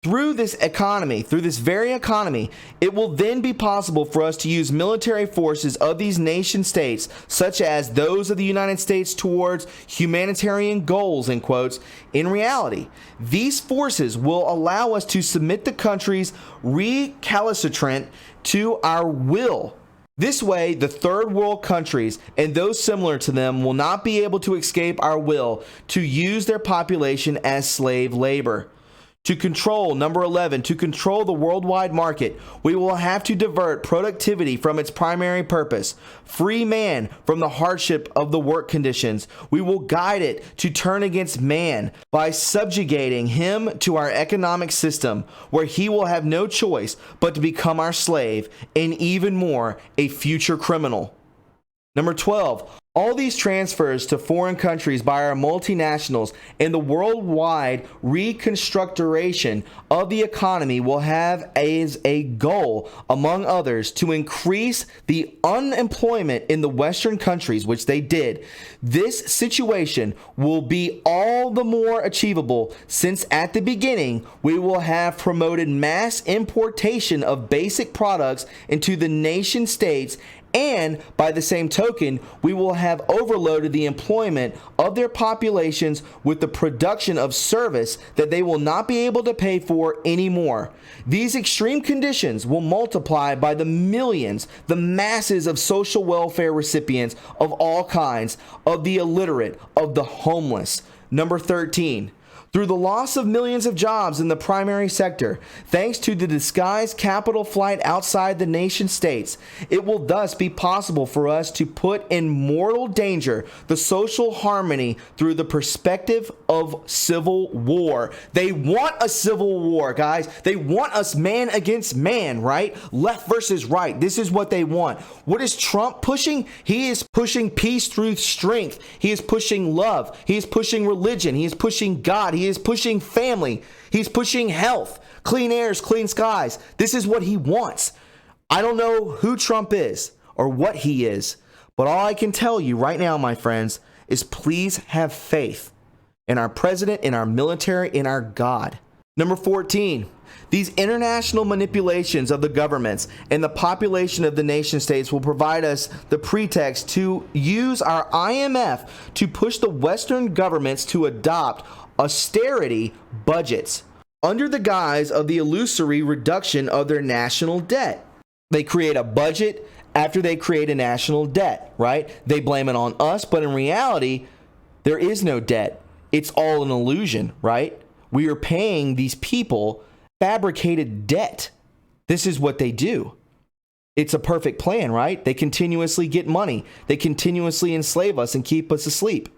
Through this very economy, it will then be possible for us to use military forces of these nation states, such as those of the United States, towards humanitarian goals, in quotes. In reality, these forces will allow us to submit the countries recalcitrant to our will. This way, the third world countries and those similar to them will not be able to escape our will to use their population as slave labor. To control, number 11, to control the worldwide market, we will have to divert productivity from its primary purpose, free man from the hardship of the work conditions. We will guide it to turn against man by subjugating him to our economic system, where he will have no choice but to become our slave, and even more, a future criminal. Number 12, all these transfers to foreign countries by our multinationals and the worldwide reconstructuration of the economy will have as a goal, among others, to increase the unemployment in the Western countries, which they did. This situation will be all the more achievable since at the beginning we will have promoted mass importation of basic products into the nation states, and by the same token, we will have overloaded the employment of their populations with the production of service that they will not be able to pay for anymore. These extreme conditions will multiply by the millions, the masses of social welfare recipients of all kinds, of the illiterate, of the homeless. Number 13. Through the loss of millions of jobs in the primary sector, thanks to the disguised capital flight outside the nation states, it will thus be possible for us to put in mortal danger the social harmony through the perspective of civil war. They want a civil war, guys. They want us man against man, right? Left versus right. This is what they want. What is Trump pushing? He is pushing peace through strength. He is pushing love. He is pushing religion. He is pushing God. He is pushing family. He's pushing health, clean airs, clean skies. This is what he wants. I don't know who Trump is or what he is, but all I can tell you right now, my friends, is please have faith in our president, in our military, in our God. Number 14, these international manipulations of the governments and the population of the nation states will provide us the pretext to use our IMF to push the Western governments to adopt austerity budgets under the guise of the illusory reduction of their national debt. They create a budget after they create a national debt, right? They blame it on us, but in reality, there is no debt. It's all an illusion, right? We are paying these people fabricated debt. This is what they do. It's a perfect plan, right? They continuously get money. They continuously enslave us and keep us asleep.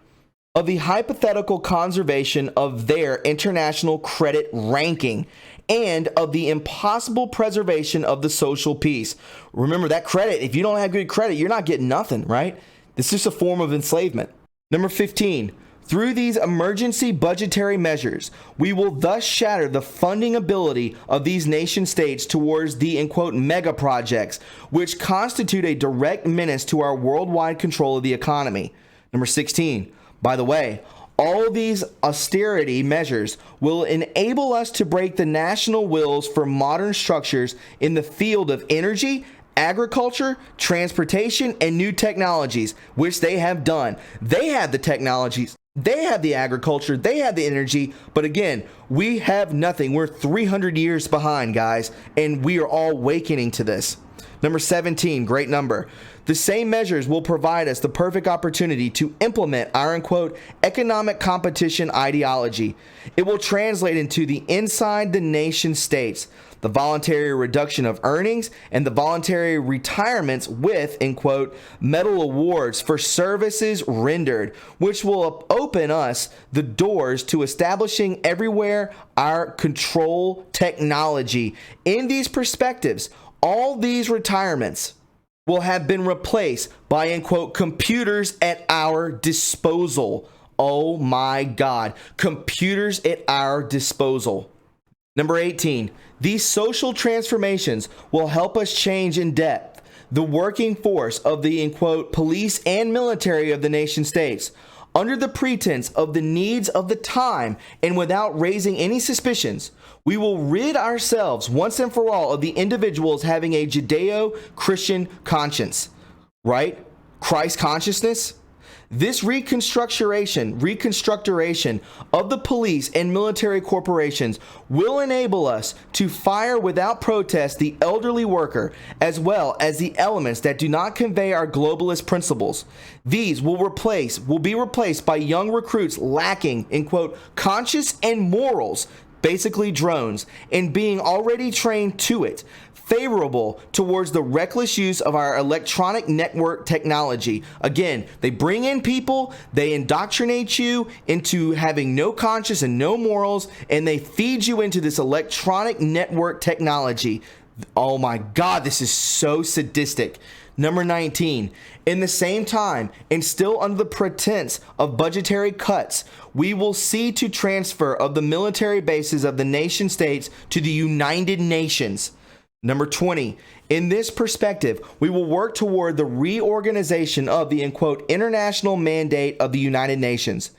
Of the hypothetical conservation of their international credit ranking and of the impossible preservation of the social peace. Remember that credit, if you don't have good credit, you're not getting nothing, right? This is a form of enslavement. Number 15, through these emergency budgetary measures, we will thus shatter the funding ability of these nation states towards the, in quote, mega projects, which constitute a direct menace to our worldwide control of the economy. Number 16, by the way, all these austerity measures will enable us to break the national wills for modern structures in the field of energy, agriculture, transportation, and new technologies, which they have done. They have the technologies, they have the agriculture, they have the energy, but again, we have nothing. We're 300 years behind, guys, and we are all awakening to this. Number 17, great number. The same measures will provide us the perfect opportunity to implement our, in quote, economic competition ideology. It will translate into the inside the nation states, the voluntary reduction of earnings and the voluntary retirements with, in quote, medal awards for services rendered, which will open us the doors to establishing everywhere our control technology. In these perspectives, all these retirements will have been replaced by, in quote, computers at our disposal. Oh my God, computers at our disposal. Number 18, these social transformations will help us change in depth the working force of the, in quote, police and military of the nation states. Under the pretense of the needs of the time and without raising any suspicions, we will rid ourselves once and for all of the individuals having a Judeo-Christian conscience, right? Christ consciousness. This reconstructuration of the police and military corporations will enable us to fire without protest the elderly worker, as well as the elements that do not convey our globalist principles. These will be replaced by young recruits lacking, in quote, conscience and morals, basically drones, and being already trained to it, favorable towards the reckless use of our electronic network technology. Again, they bring in people, they indoctrinate you into having no conscience and no morals, and they feed you into this electronic network technology. Oh my God, this is so sadistic. Number 19, in the same time, and still under the pretense of budgetary cuts, we will see to transfer of the military bases of the nation states to the United Nations. Number 20, in this perspective, we will work toward the reorganization of the, in quote, international mandate of the United Nations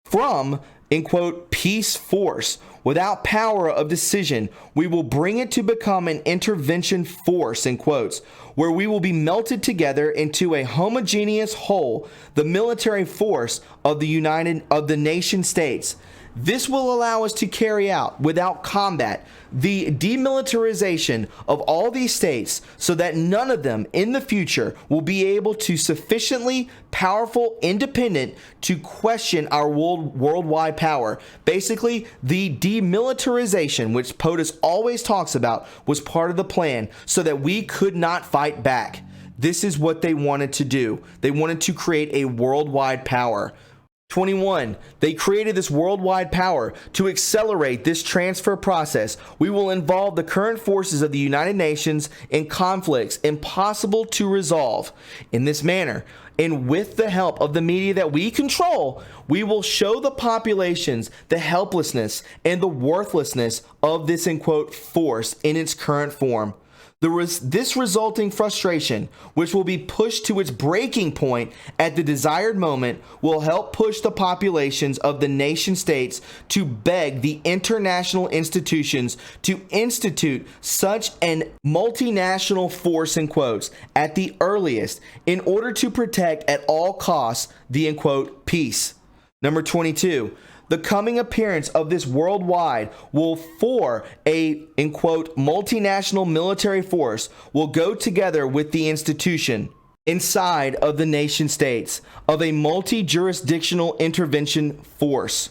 from, in quote, peace force. Without power of decision, we will bring it to become an intervention force, in quotes, where we will be melted together into a homogeneous whole, the military force of the nation states. This will allow us to carry out, without combat, the demilitarization of all these states so that none of them in the future will be able to sufficiently powerful, independent to question our worldwide power. Basically, the demilitarization, which POTUS always talks about, was part of the plan so that we could not fight back. This is what they wanted to do. They wanted to create a worldwide power. 21. They created this worldwide power to accelerate this transfer process. We will involve the current forces of the United Nations in conflicts impossible to resolve. In this manner, and with the help of the media that we control, we will show the populations the helplessness and the worthlessness of this, in quote, force in its current form. This resulting frustration, which will be pushed to its breaking point at the desired moment, will help push the populations of the nation states to beg the international institutions to institute such an multinational force, in quotes, at the earliest, in order to protect at all costs the, in quote, peace. Number 22. The coming appearance of this worldwide will for a, in quote, multinational military force will go together with the institution inside of the nation states of a multi-jurisdictional intervention force.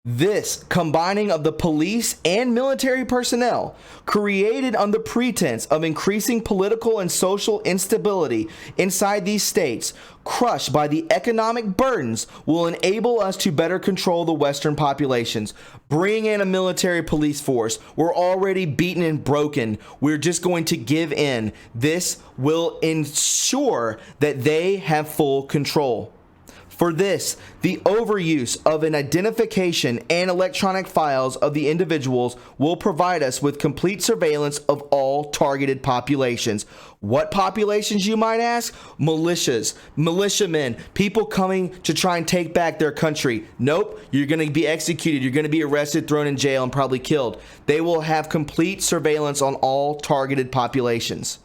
This combining of the police and military personnel, created under pretense of increasing political and social instability inside these states, crushed by the economic burdens, will enable us to better control the Western populations. Bring in a military police force. We're already beaten and broken. We're just going to give in. This will ensure that they have full control. For this, the overuse of an identification and electronic files of the individuals will provide us with complete surveillance of all targeted populations. What populations, you might ask? Militias, militiamen, people coming to try and take back their country. Nope, you're going to be executed. You're going to be arrested, thrown in jail, and probably killed. They will have complete surveillance on all targeted populations.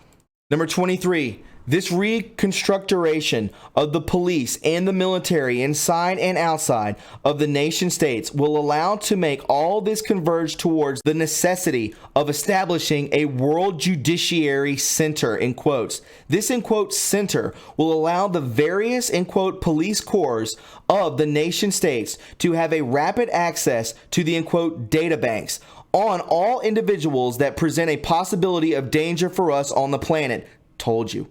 Number 23. This reconstructuration of the police and the military inside and outside of the nation states will allow to make all this converge towards the necessity of establishing a world judiciary center, in quotes. This, in quote, center will allow the various, in quote, police corps of the nation states to have a rapid access to the, in quote, data banks on all individuals that present a possibility of danger for us on the planet. Told you.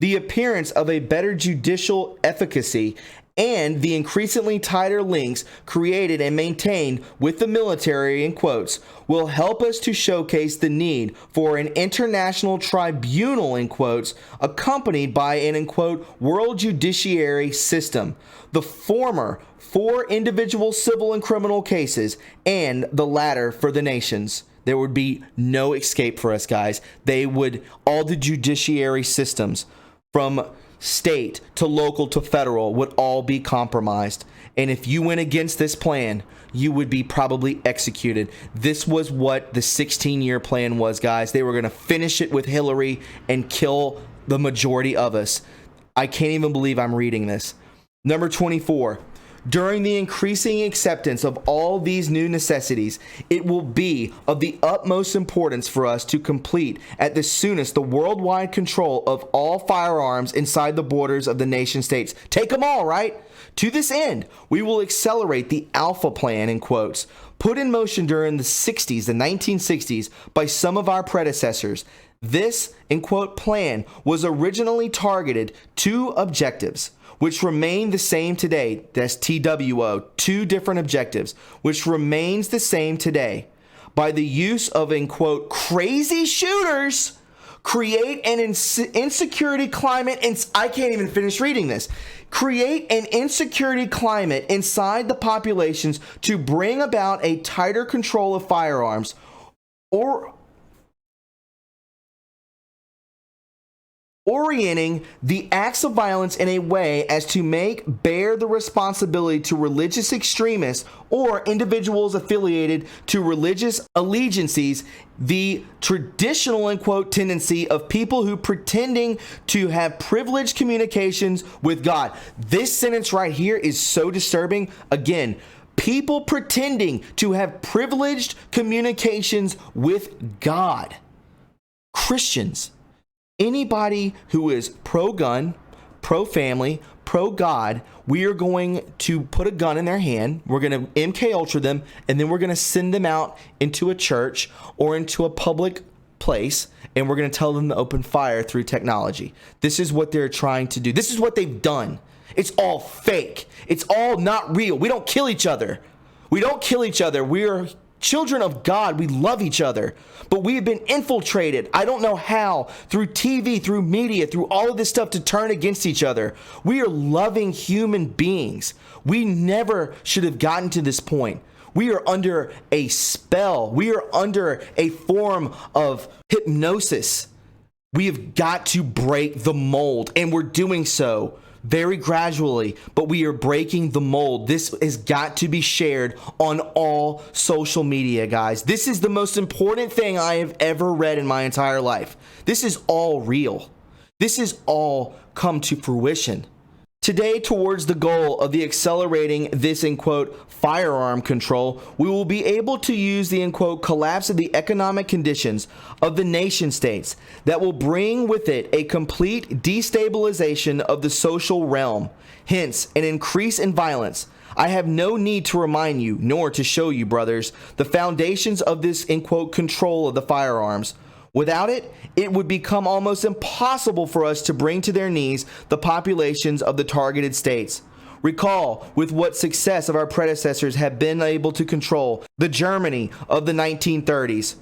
The appearance of a better judicial efficacy and the increasingly tighter links created and maintained with the military, in quotes, will help us to showcase the need for an international tribunal, in quotes, accompanied by an, in quote, world judiciary system. The former for individual civil and criminal cases, and the latter for the nations. There would be no escape for us, guys. All the judiciary systems, from state to local to federal, would all be compromised. And if you went against this plan, you would be probably executed. This was what the 16-year plan was, guys. They were going to finish it with Hillary and kill the majority of us. I can't even believe I'm reading this. Number 24. During the increasing acceptance of all these new necessities, it will be of the utmost importance for us to complete at the soonest the worldwide control of all firearms inside the borders of the nation states. Take them all, right? To this end, we will accelerate the Alpha Plan, in quotes, put in motion during the 60s, the 1960s, by some of our predecessors. This, in quote, plan was originally targeted to objectives, which remain the same today. That's TWO, two different objectives, which remains the same today. By the use of, in quote, crazy shooters, create an insecurity climate, and I can't even finish reading this. Create an insecurity climate inside the populations to bring about a tighter control of firearms, or orienting the acts of violence in a way as to make bear the responsibility to religious extremists or individuals affiliated to religious allegiances, the traditional, in quote, tendency of people who pretending to have privileged communications with God. This sentence right here is so disturbing. Again, People pretending to have privileged communications with God. Christians, anybody who is pro-gun, pro-family, pro-God, we are going to put a gun in their hand. We're going to MK Ultra them, and then we're going to send them out into a church or into a public place, and we're going to tell them to open fire through technology. This is what they're trying to do. This is what they've done. It's all fake. It's all not real. We don't kill each other. We don't kill each other. We are children of God. We love each other. But we have been infiltrated. I don't know how. Through TV, through media, through all of this stuff to turn against each other. We are loving human beings. We never should have gotten to this point. We are under a spell. We are under a form of hypnosis. We have got to break the mold, and we're doing so very gradually, but we are breaking the mold. This has got to be shared on all social media, guys. This is the most important thing I have ever read in my entire life. This is all real. This is all come to fruition. Today, towards the goal of the accelerating this, in quote, firearm control, we will be able to use the, in quote, collapse of the economic conditions of the nation states that will bring with it a complete destabilization of the social realm, hence an increase in violence. I have no need to remind you, nor to show you, brothers, the foundations of this, in quote, control of the firearms. Without it, it would become almost impossible for us to bring to their knees the populations of the targeted states. Recall with what success of our predecessors have been able to control the Germany of the 1930s.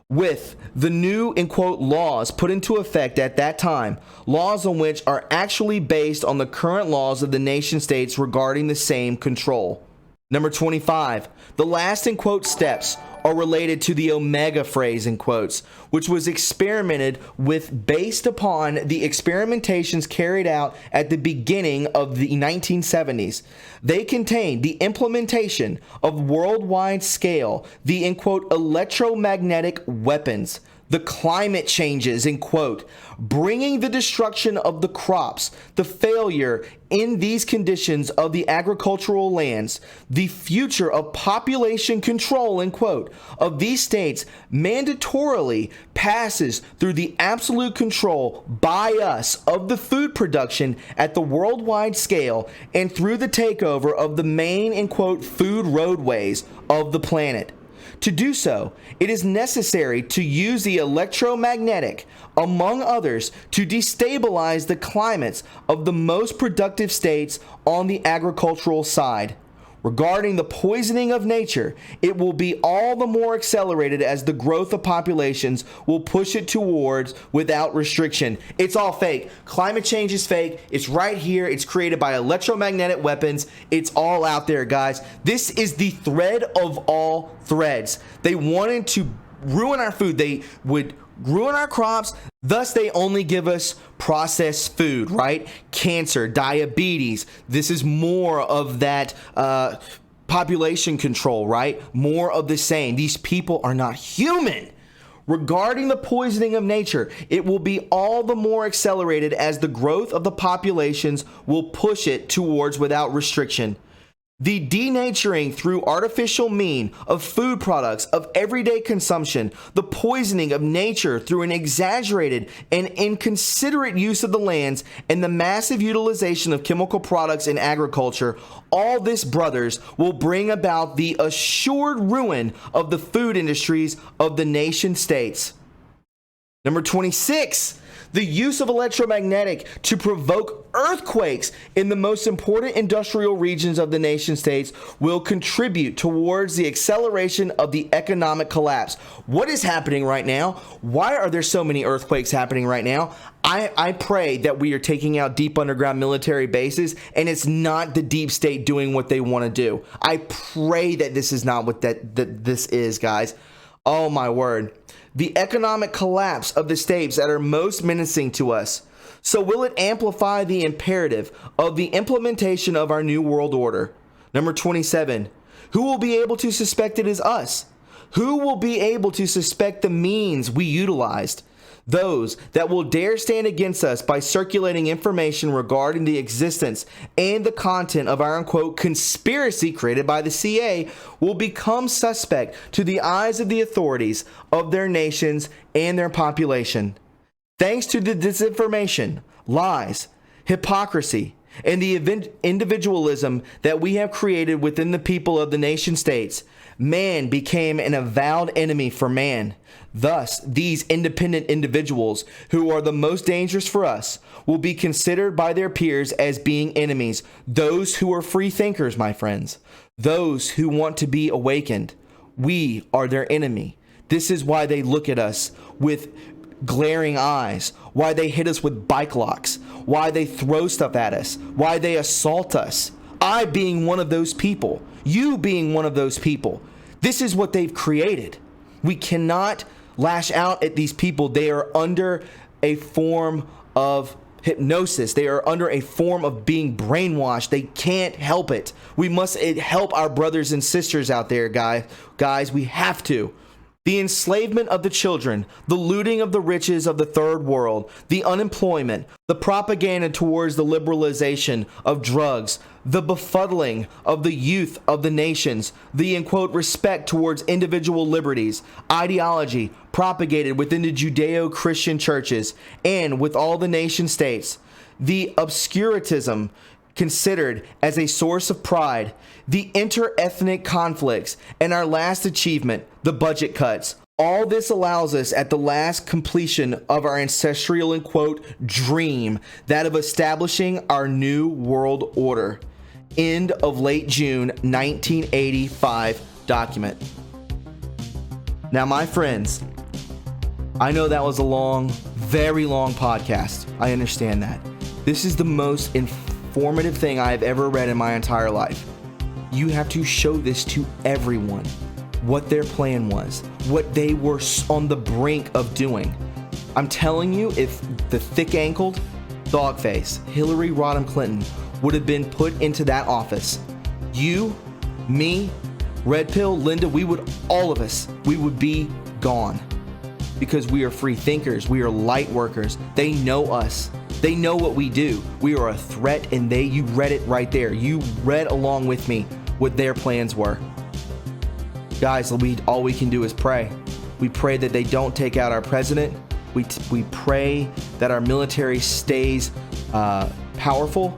With the new, in quote, laws put into effect at that time, laws on which are actually based on the current laws of the nation states regarding the same control. Number 25, the last, in quote, steps are related to the Omega phrase, in quotes, which was experimented with based upon the experimentations carried out at the beginning of the 1970s. They contain the implementation of worldwide scale, the, in quote, electromagnetic weapons, the climate changes, in quote, bringing the destruction of the crops, the failure in these conditions of the agricultural lands, the future of population control, in quote, of these states mandatorily passes through the absolute control by us of the food production at the worldwide scale and through the takeover of the main, in quote, food roadways of the planet. To do so, it is necessary to use the electromagnetic, among others, to destabilize the climates of the most productive states on the agricultural side. Regarding the poisoning of nature, it will be all the more accelerated as the growth of populations will push it towards without restriction. It's all fake. Climate change is fake. It's right here. It's created by electromagnetic weapons. It's all out there, guys. This is the thread of all threads. They wanted to ruin our food. They would ruin our crops. Thus, they only give us processed food, right? Cancer, diabetes. This is more of that population control, right? More of the same. These people are not human. Regarding the poisoning of nature, it will be all the more accelerated as the growth of the populations will push it towards without restriction. The denaturing through artificial mean of food products of everyday consumption, the poisoning of nature through an exaggerated and inconsiderate use of the lands, and the massive utilization of chemical products in agriculture, all this, brothers, will bring about the assured ruin of the food industries of the nation states. Number 26. The use of electromagnetic to provoke earthquakes in the most important industrial regions of the nation states will contribute towards the acceleration of the economic collapse. What is happening right now? Why are there so many earthquakes happening right now? I pray that we are taking out deep underground military bases and it's not the deep state doing what they want to do. I pray that this is not what this is, guys. Oh my word. The economic collapse of the states that are most menacing to us. So will it amplify the imperative of the implementation of our new world order? Number 27. Who will be able to suspect it is us? Who will be able to suspect the means we utilized? Those that will dare stand against us by circulating information regarding the existence and the content of our unquote conspiracy created by the CIA will become suspect to the eyes of the authorities of their nations and their population. Thanks to the disinformation, lies, hypocrisy, and the individualism that we have created within the people of the nation states, man became an avowed enemy for man. Thus, these independent individuals, who are the most dangerous for us, will be considered by their peers as being enemies. Those who are free thinkers, my friends, those who want to be awakened, we are their enemy. This is why they look at us with glaring eyes, why they hit us with bike locks, why they throw stuff at us, why they assault us. I being one of those people, you being one of those people. This is what they've created. We cannot lash out at these people. They are under a form of hypnosis. They are under a form of being brainwashed. They can't help it. We must help our brothers and sisters out there, guys. We have to. The enslavement of the children, the looting of the riches of the third world, the unemployment, the propaganda towards the liberalization of drugs, the befuddling of the youth of the nations, the in quote respect towards individual liberties, ideology propagated within the Judeo-Christian churches and with all the nation states, the obscurantism considered as a source of pride, the inter-ethnic conflicts, and our last achievement, the budget cuts. All this allows us at the last completion of our ancestral, in quote, dream, that of establishing our new world order. End of late June 1985 document. Now, my friends, I know that was a long, very long podcast. I understand that. This is the most informative thing I have ever read in my entire life. You have to show this to everyone, what their plan was, what they were on the brink of doing. I'm telling you, if the thick-ankled, dog-faced Hillary Rodham Clinton would have been put into that office, you, me, Red Pill, Linda, all of us, we would be gone. Because we are free thinkers, we are light workers. They know us. They know what we do. We are a threat, and you read it right there. You read along with me what their plans were. Guys, all we can do is pray. We pray that they don't take out our president. We pray that our military stays powerful,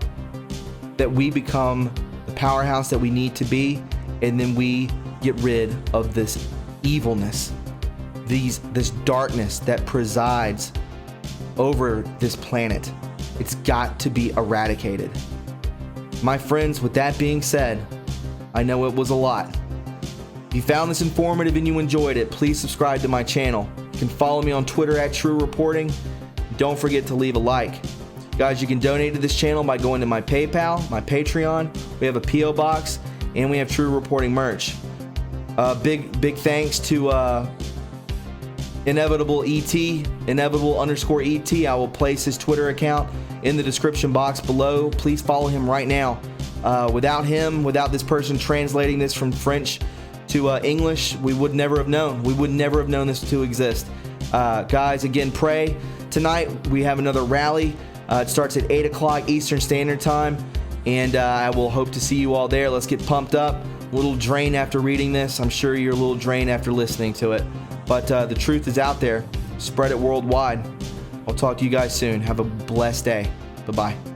that we become the powerhouse that we need to be, and then we get rid of this evilness, this darkness that presides over this planet. It's got to be eradicated. My friends, with that being said, I know it was a lot. If you found this informative and you enjoyed it, please subscribe to my channel. You can follow me on Twitter at TRUreporting. Don't forget to leave a like. Guys, you can donate to this channel by going to my PayPal, my Patreon. We have a P.O. box, and we have True Reporting merch. Big thanks to Inevitable ET, Inevitable_ET. I will place his Twitter account in the description box below. Please follow him right now. Without him, without this person translating this from French to English, we would never have known. We would never have known this to exist. Guys, again, pray. Tonight, we have another rally. It starts at 8 o'clock Eastern Standard Time, and I will hope to see you all there. Let's get pumped up. A little drained after reading this. I'm sure you're a little drained after listening to it. But the truth is out there. Spread it worldwide. I'll talk to you guys soon. Have a blessed day. Bye-bye.